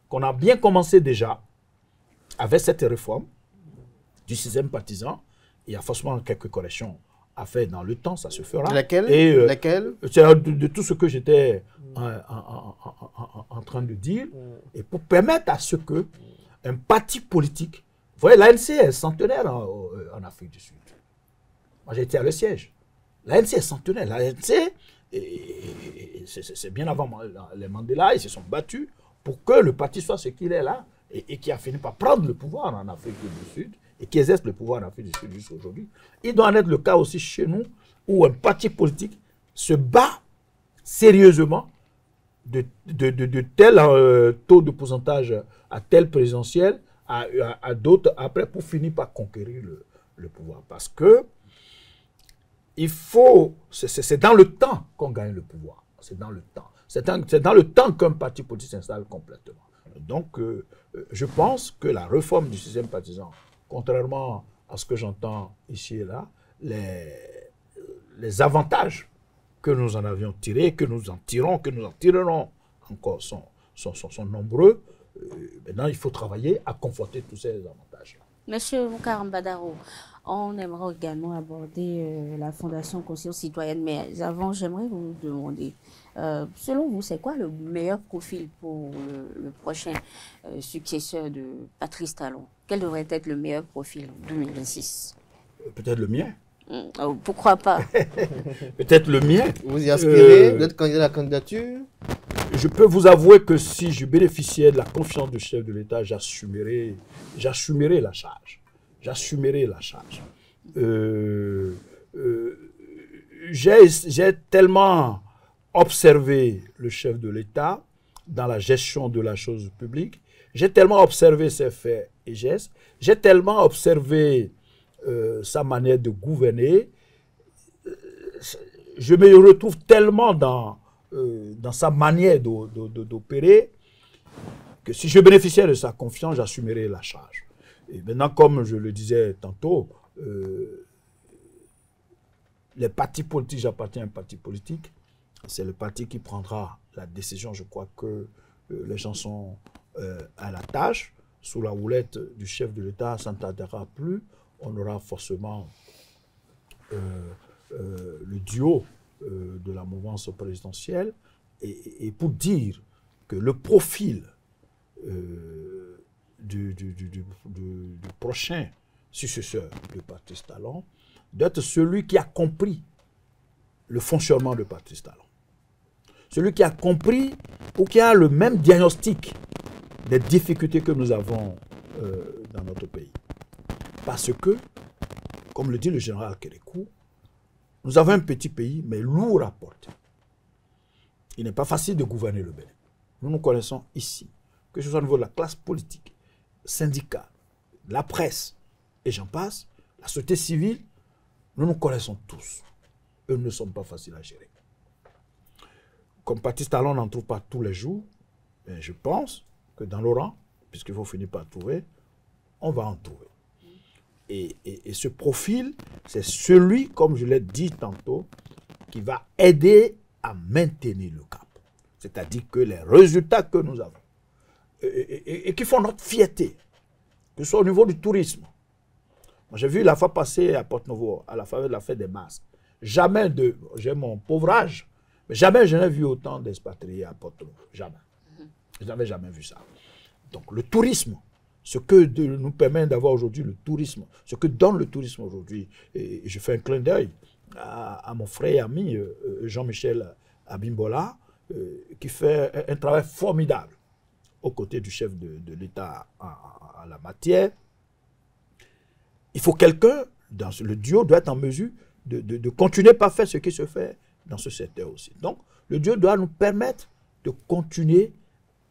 qu'on a bien commencé déjà avec cette réforme du système partisan. Il y a forcément quelques corrections à faire dans le temps, ça se fera. Laquelle? C'est de tout ce que j'étais en train de dire. Et pour permettre à ce que un parti politique... Vous voyez, l'ANC est centenaire en Afrique du Sud. Moi, j'ai été à le siège. L'ANC est centenaire. L'ANC, c'est bien avant les Mandela, ils se sont battus pour que le parti soit ce qu'il est là et qui a fini par prendre le pouvoir en Afrique du Sud et qui exerce le pouvoir en Afrique du Sud jusqu'à aujourd'hui. Il doit en être le cas aussi chez nous où un parti politique se bat sérieusement de tel taux de pourcentage à tel présidentiel, à d'autres après pour finir par conquérir le pouvoir. Parce que il faut, c'est dans le temps qu'on gagne le pouvoir. C'est dans le temps. C'est dans le temps qu'un parti politique s'installe complètement. Donc, je pense que la réforme du système partisan, contrairement à ce que j'entends ici et là, les avantages que nous en avions tirés, que nous en tirons, que nous en tirerons encore sont nombreux. Maintenant, il faut travailler à conforter tous ces avantages. Monsieur Moukar Mbadaro, on aimerait également aborder la Fondation Conscience Citoyenne, mais avant, j'aimerais vous demander, selon vous, c'est quoi le meilleur profil pour le prochain successeur de Patrice Talon? Quel devrait être le meilleur profil en 2026? Peut-être le mien. Pourquoi pas? Peut-être le mien. Vous y aspirez d'être candidat à la candidature? Je peux vous avouer que si je bénéficiais de la confiance du chef de l'État, j'assumerais la charge. J'assumerai la charge. J'ai tellement observé le chef de l'État dans la gestion de la chose publique, j'ai tellement observé ses faits et gestes, j'ai tellement observé sa manière de gouverner, je me retrouve tellement dans sa manière d'opérer que si je bénéficiais de sa confiance, j'assumerais la charge. Et maintenant, comme je le disais tantôt, les partis politiques, j'appartiens à un parti politique, c'est le parti qui prendra la décision. Je crois que les gens sont à la tâche, sous la houlette du chef de l'État, ça ne tardera plus. On aura forcément le duo de la mouvance présidentielle. Et pour dire que le profil du prochain successeur de Patrice Talon doit être celui qui a compris le fonctionnement de Patrice Talon. Celui qui a compris ou qui a le même diagnostic des difficultés que nous avons dans notre pays. Parce que, comme le dit le général Kérékou, nous avons un petit pays, mais lourd à porter. Il n'est pas facile de gouverner le Bénin. Nous nous connaissons ici, que ce soit au niveau de la classe politique, syndicale, la presse, et j'en passe, la société civile, nous nous connaissons tous. Eux ne sont pas faciles à gérer. Comme Patrice Talon n'en trouve pas tous les jours, mais je pense que dans nos rangs, puisqu'il faut finir par trouver, on va en trouver. Et ce profil, c'est celui, comme je l'ai dit tantôt, qui va aider à maintenir le cap. C'est-à-dire que les résultats que nous avons, et qui font notre fierté, que ce soit au niveau du tourisme. Moi, j'ai vu la fois passée à Porte-Novo, à la faveur de la fête des masques, jamais j'ai mon pauvre âge, mais jamais je n'ai vu autant d'expatriés à Porte-Novo. Jamais. Je n'avais jamais vu ça. Donc le tourisme, ce que nous permet d'avoir aujourd'hui le tourisme, ce que donne le tourisme aujourd'hui, et je fais un clin d'œil à mon frère et ami Jean-Michel Abimbola, qui fait un travail formidable aux côtés du chef de l'État en la matière. Il faut quelqu'un, le duo doit être en mesure de continuer par faire ce qui se fait dans ce secteur aussi. Donc, le duo doit nous permettre de continuer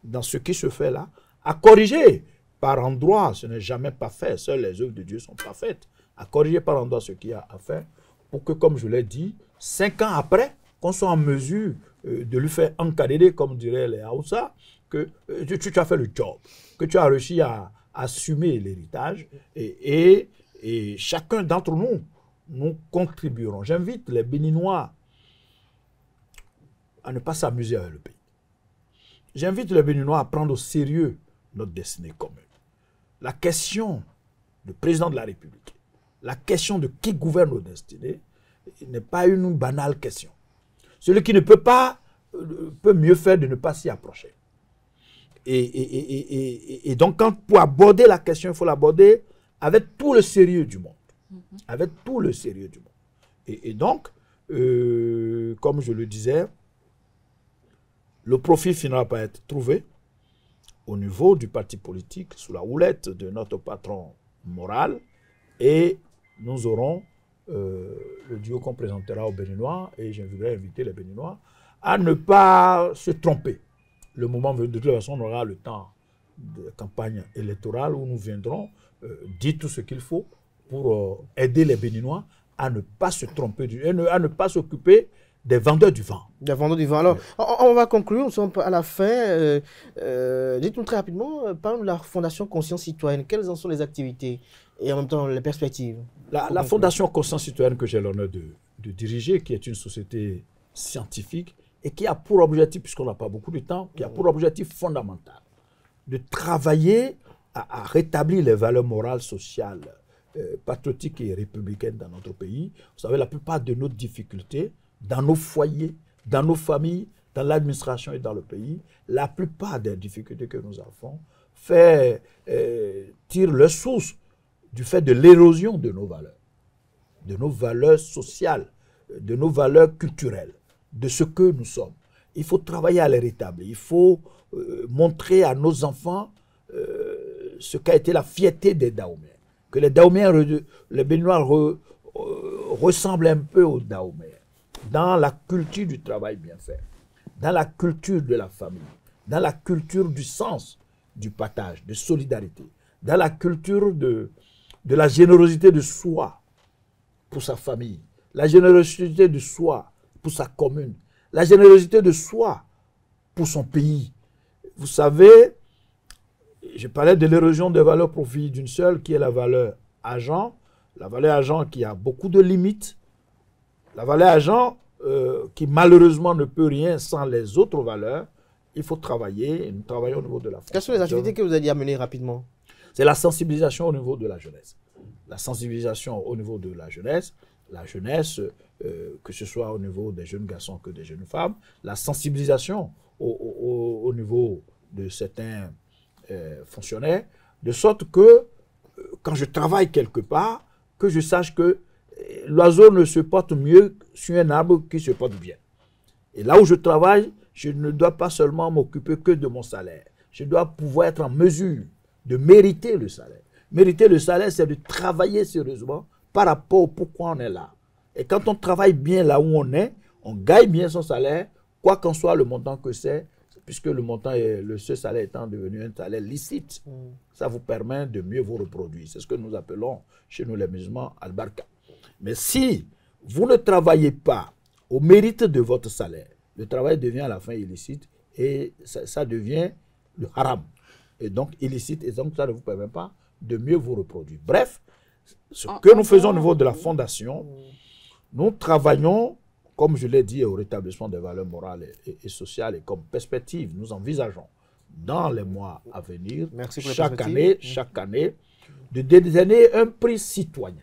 dans ce qui se fait là, à corriger par endroits, ce n'est jamais parfait, seules les œuvres de Dieu sont parfaites, à corriger par endroits ce qu'il y a à faire, pour que, comme je l'ai dit, 5 ans après, qu'on soit en mesure de lui faire encadrer, comme diraient les Haoussa, que tu as fait le job, que tu as réussi à assumer l'héritage, et chacun d'entre nous, nous contribuerons. J'invite les Béninois à ne pas s'amuser avec le pays. J'invite les Béninois à prendre au sérieux notre destinée commune. La question du président de la République, la question de qui gouverne nos destinées, n'est pas une banale question. Celui qui ne peut pas, peut mieux faire de ne pas s'y approcher. Et donc, pour aborder la question, il faut l'aborder avec tout le sérieux du monde. Avec tout le sérieux du monde. Et donc, comme je le disais, le profit finira par être trouvé au niveau du parti politique, sous la houlette de notre patron moral, et nous aurons le duo qu'on présentera aux Béninois, et je voudrais inviter les Béninois à ne pas se tromper. Le moment venu, de toute façon, on aura le temps de campagne électorale où nous viendrons dire tout ce qu'il faut pour aider les Béninois à ne pas se tromper, à ne pas s'occuper des vendeurs du vent. Des vendeurs du vent. Alors, on va conclure, nous sommes à la fin. Dites-nous très rapidement, parlons de la Fondation Conscience Citoyenne. Quelles en sont les activités et en même temps les perspectives? La Fondation Conscience Citoyenne que j'ai l'honneur de diriger, qui est une société scientifique et qui a pour objectif, puisqu'on n'a pas beaucoup de temps, qui a pour objectif fondamental de travailler à rétablir les valeurs morales, sociales, patriotiques et républicaines dans notre pays. Vous savez, la plupart de nos difficultés, dans nos foyers, dans nos familles, dans l'administration et dans le pays, la plupart des difficultés que nous avons tirent leur source du fait de l'érosion de nos valeurs sociales, de nos valeurs culturelles, de ce que nous sommes. Il faut travailler à les rétablir. Il faut montrer à nos enfants ce qu'a été la fierté des Dahoméens. Que les Dahoméens, les Béninois ressemblent un peu aux Dahoméens. Dans la culture du travail bien fait, dans la culture de la famille, dans la culture du sens du partage, de solidarité, dans la culture de la générosité de soi pour sa famille, la générosité de soi pour sa commune, la générosité de soi pour son pays. Vous savez, je parlais de l'érosion des valeurs profit d'une seule, qui est la valeur argent. La valeur argent qui a beaucoup de limites. La valeur argent qui malheureusement ne peut rien sans les autres valeurs. Il faut travailler, et nous travaillons au niveau de la Fondation. Quelles sont les activités que vous allez amener rapidement? C'est la sensibilisation au niveau de la jeunesse. La sensibilisation au niveau de la jeunesse, que ce soit au niveau des jeunes garçons que des jeunes femmes, la sensibilisation au niveau de certains fonctionnaires, de sorte que quand je travaille quelque part, que je sache que l'oiseau ne se porte mieux sur un arbre qui se porte bien. Et là où je travaille, je ne dois pas seulement m'occuper que de mon salaire. Je dois pouvoir être en mesure de mériter le salaire. Mériter le salaire, c'est de travailler sérieusement par rapport au pourquoi on est là. Et quand on travaille bien là où on est, on gagne bien son salaire, quoi qu'en soit le montant que c'est, puisque le montant, ce salaire étant devenu un salaire licite, ça vous permet de mieux vous reproduire. C'est ce que nous appelons chez nous les musulmans al-barka. Mais si vous ne travaillez pas au mérite de votre salaire, le travail devient à la fin illicite et ça devient le haram. Et donc illicite, et donc ça ne vous permet pas de mieux vous reproduire. Bref, ce que nous faisons au niveau de la fondation, nous travaillons, comme je l'ai dit, au rétablissement des valeurs morales et sociales, et comme perspective, nous envisageons dans les mois à venir, chaque année, de décerner un prix citoyen.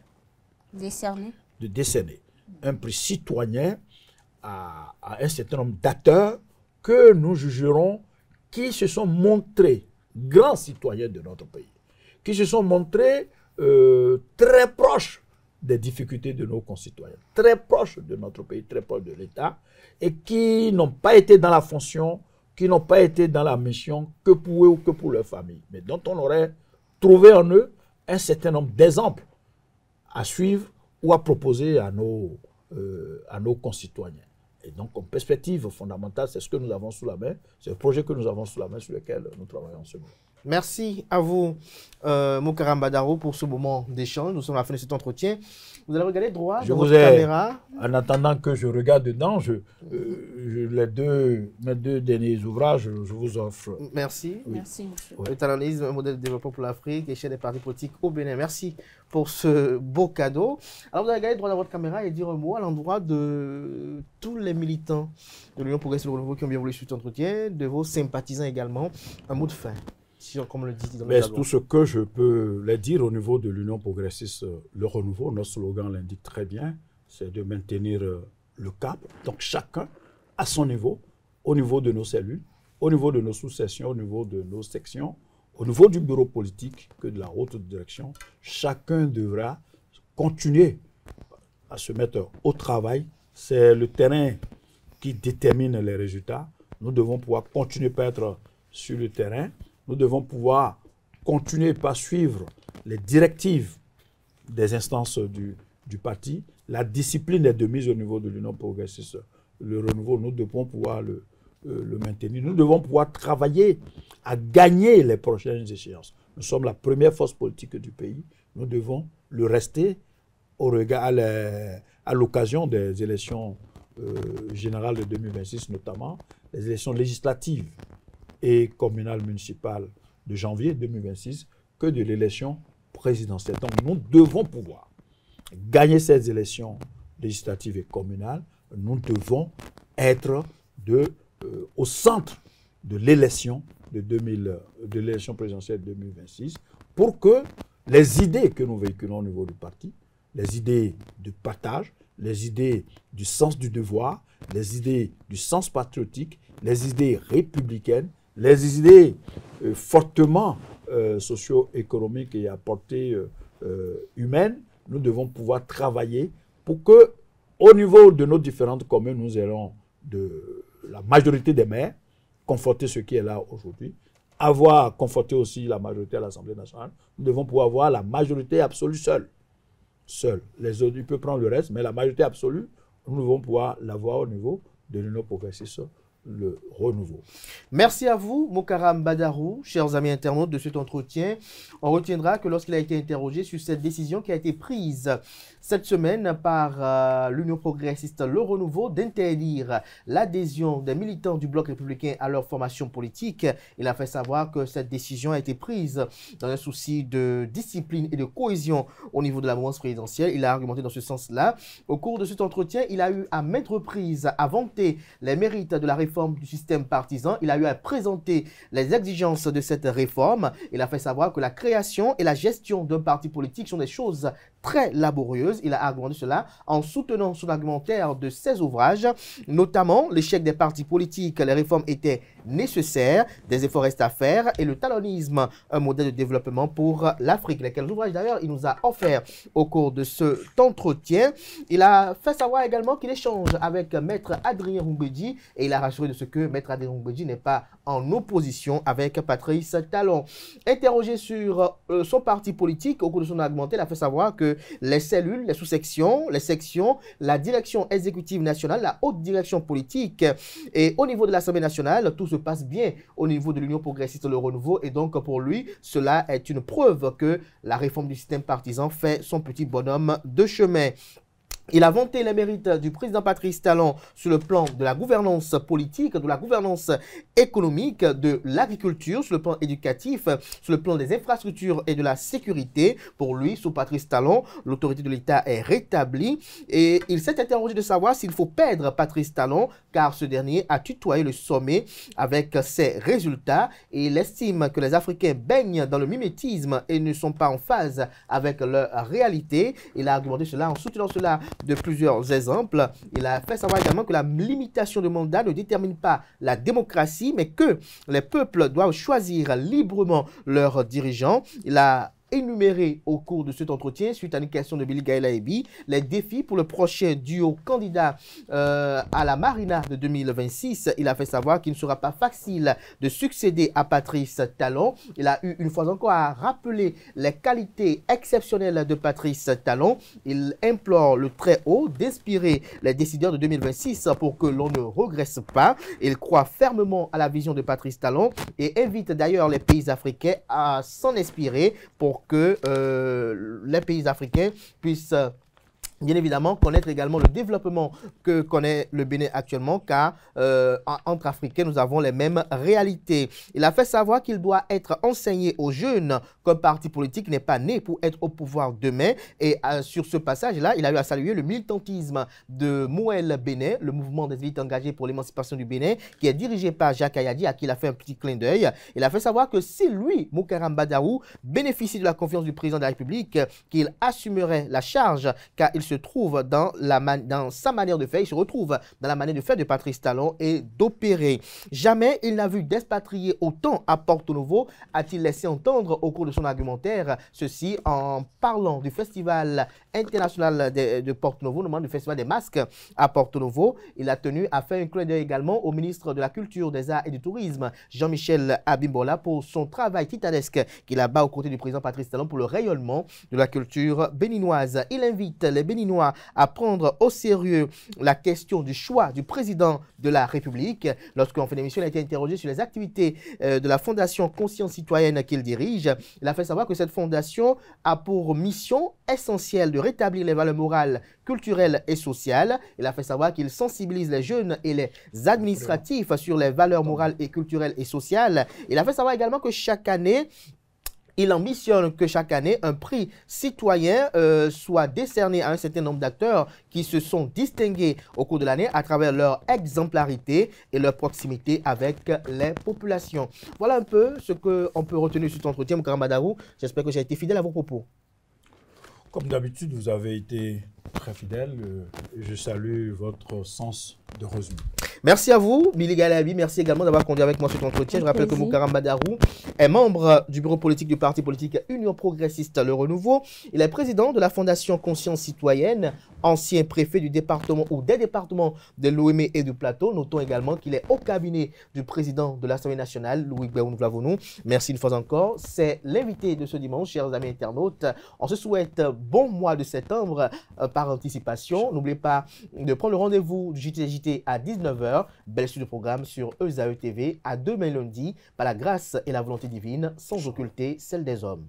De décerner un prix citoyen à un certain nombre d'acteurs que nous jugerons qui se sont montrés grands citoyens de notre pays, qui se sont montrés très proches des difficultés de nos concitoyens, très proches de notre pays, très proches de l'État, et qui n'ont pas été dans la fonction, qui n'ont pas été dans la mission que pour eux ou que pour leur famille, mais dont on aurait trouvé en eux un certain nombre d'exemples à suivre ou à proposer à nos concitoyens. Et donc, en perspective fondamentale, c'est ce que nous avons sous la main, c'est le projet que nous avons sous la main sur lequel nous travaillons en ce moment. Merci à vous, Moukaram Badaro, pour ce moment d'échange. Nous sommes à la fin de cet entretien. Vous allez regarder droit dans votre caméra. En attendant que je regarde dedans, mes deux derniers ouvrages, je vous offre. Merci. Oui. Merci, monsieur. L'étalonisme, un modèle de développement pour l'Afrique, échelle des partis politiques au Bénin. Merci pour ce beau cadeau. Alors, vous allez regarder droit dans votre caméra et dire un mot à l'endroit de tous les militants de l'Union Progressiste du Renouveau qui ont bien voulu suivre cet entretien, de vos sympathisants également. Un mot de fin. Comme le dit dans mais tout ce que je peux les dire au niveau de l'Union Progressiste, le renouveau, notre slogan l'indique très bien, c'est de maintenir le cap. Donc chacun à son niveau, au niveau de nos cellules, au niveau de nos sous-sections, au niveau de nos sections, au niveau du bureau politique, que de la haute direction, chacun devra continuer à se mettre au travail c'est le terrain qui détermine les résultats. Nous devons pouvoir continuer par être sur le terrain. Nous devons pouvoir continuer par suivre les directives des instances du parti. La discipline est de mise au niveau de l'Union progressiste. Le renouveau, nous devons pouvoir le maintenir. Nous devons pouvoir travailler à gagner les prochaines échéances. Nous sommes la première force politique du pays. Nous devons le rester au regard à l'occasion des élections générales de 2026, notamment les élections législatives et communales municipales de janvier 2026, que de l'élection présidentielle. Donc nous devons pouvoir gagner ces élections législatives et communales. Nous devons être au centre de l'élection de l'élection présidentielle 2026 pour que les idées que nous véhiculons au niveau du parti, les idées de partage, les idées du sens du devoir, les idées du sens patriotique, les idées républicaines, les idées fortement socio-économiques et à portée humaine, nous devons pouvoir travailler pour que, au niveau de nos différentes communes, nous ayons de la majorité des maires, conforter ce qui est là aujourd'hui, avoir conforté aussi la majorité à l'Assemblée nationale. Nous devons pouvoir avoir la majorité absolue seule. Les autres, ils peuvent prendre le reste, mais la majorité absolue, nous devons pouvoir l'avoir au niveau de l'Union progressiste, le renouveau. Merci à vous, Mokaram Badarou, chers amis internautes de cet entretien. On retiendra que lorsqu'il a été interrogé sur cette décision qui a été prise cette semaine par l'Union progressiste Le Renouveau d'interdire l'adhésion des militants du bloc républicain à leur formation politique, il a fait savoir que cette décision a été prise dans un souci de discipline et de cohésion au niveau de la mouvance présidentielle. Il a argumenté dans ce sens-là. Au cours de cet entretien, il a eu à maintes reprises à vanter les mérites de la réforme du système partisan. Il a eu à présenter les exigences de cette réforme. Il a fait savoir que la création et la gestion d'un parti politique sont des choses très laborieuses. Il a argumenté cela en soutenant son argumentaire de ses ouvrages, notamment l'échec des partis politiques. Les réformes étaient nécessaires, des efforts restent à faire et le talonnisme, un modèle de développement pour l'Afrique. Lesquels ouvrages d'ailleurs il nous a offert au cours de cet entretien. Il a fait savoir également qu'il échange avec Maître Adrien Roubedi et il a rassuré de ce que Maître Adrien Roubedi n'est pas en opposition avec Patrice Talon. Interrogé sur son parti politique, au cours de son argumentaire, il a fait savoir que les cellules, les sous-sections, les sections, la direction exécutive nationale, la haute direction politique et au niveau de l'Assemblée nationale, tout se passe bien au niveau de l'Union progressiste Le Renouveau et donc pour lui, cela est une preuve que la réforme du système partisan fait son petit bonhomme de chemin. Il a vanté les mérites du président Patrice Talon sur le plan de la gouvernance politique, de la gouvernance économique, de l'agriculture, sur le plan éducatif, sur le plan des infrastructures et de la sécurité. Pour lui, sous Patrice Talon, l'autorité de l'État est rétablie et il s'est interrogé de savoir s'il faut perdre Patrice Talon car ce dernier a tutoyé le sommet avec ses résultats et il estime que les Africains baignent dans le mimétisme et ne sont pas en phase avec leur réalité. Il a argumenté cela en soutenant cela de plusieurs exemples. Il a fait savoir également que la limitation de mandat ne détermine pas la démocratie, mais que les peuples doivent choisir librement leurs dirigeants. Il a énuméré au cours de cet entretien, suite à une question de Billy Gaël Aebi, les défis pour le prochain duo candidat à la Marina de 2026. Il a fait savoir qu'il ne sera pas facile de succéder à Patrice Talon. Il a eu une fois encore à rappeler les qualités exceptionnelles de Patrice Talon. Il implore le très haut d'inspirer les décideurs de 2026 pour que l'on ne regresse pas. Il croit fermement à la vision de Patrice Talon et invite d'ailleurs les pays africains à s'en inspirer pour que les pays africains puissent bien évidemment connaître également le développement que connaît le Bénin actuellement, car entre Africains, nous avons les mêmes réalités. Il a fait savoir qu'il doit être enseigné aux jeunes qu'un parti politique n'est pas né pour être au pouvoir demain. Et sur ce passage-là, il a eu à saluer le militantisme de Mouel Bénin, le mouvement des élites engagées pour l'émancipation du Bénin, qui est dirigé par Jacques Ayadi, à qui il a fait un petit clin d'œil. Il a fait savoir que si lui, Mokaram Badarou, bénéficie de la confiance du président de la République, qu'il assumerait la charge, car il se se trouve dans sa manière de faire, il se retrouve dans la manière de faire de Patrice Talon et d'opérer. Jamais il n'a vu d'expatriés autant à Porto Novo, a-t-il laissé entendre au cours de son argumentaire, ceci en parlant du Festival international de Porto Novo, notamment du Festival des masques à Porto Novo. Il a tenu à faire un clin d'œil également au ministre de la Culture, des Arts et du Tourisme, Jean-Michel Abimbola, pour son travail titanesque qu'il a bat aux côtés du président Patrice Talon pour le rayonnement de la culture béninoise. Il invite les Béninois à prendre au sérieux la question du choix du président de la République. Lorsqu'on fait l'émission, il a été interrogé sur les activités de la Fondation Conscience Citoyenne qu'il dirige. Il a fait savoir que cette fondation a pour mission essentielle de rétablir les valeurs morales, culturelles et sociales. Il a fait savoir qu'il sensibilise les jeunes et les administratifs sur les valeurs morales et culturelles et sociales. Il a fait savoir également que chaque année, il ambitionne que chaque année, un prix citoyen soit décerné à un certain nombre d'acteurs qui se sont distingués au cours de l'année à travers leur exemplarité et leur proximité avec les populations. Voilà un peu ce qu'on peut retenir sur cet entretien, Moukaram Badarou. J'espère que j'ai été fidèle à vos propos. Comme d'habitude, vous avez été très fidèle et je salue votre sens de résumé. Merci à vous, Billy Galabi. Merci également d'avoir conduit avec moi cet entretien. Je rappelle que Moukaram Badarou est membre du bureau politique du parti politique Union Progressiste Le Renouveau. Il est président de la Fondation Conscience Citoyenne, ancien préfet du département ou des départements de l'Ouémé et du Plateau. Notons également qu'il est au cabinet du président de l'Assemblée nationale, Louis Béounou-Vlavonou. Merci une fois encore. C'est l'invité de ce dimanche, chers amis internautes. On se souhaite bon mois de septembre par anticipation. N'oubliez pas de prendre le rendez-vous du JT à 19h. Belle suite de programme sur ESAE TV à demain lundi, par la grâce et la volonté divine, sans occulter celle des hommes.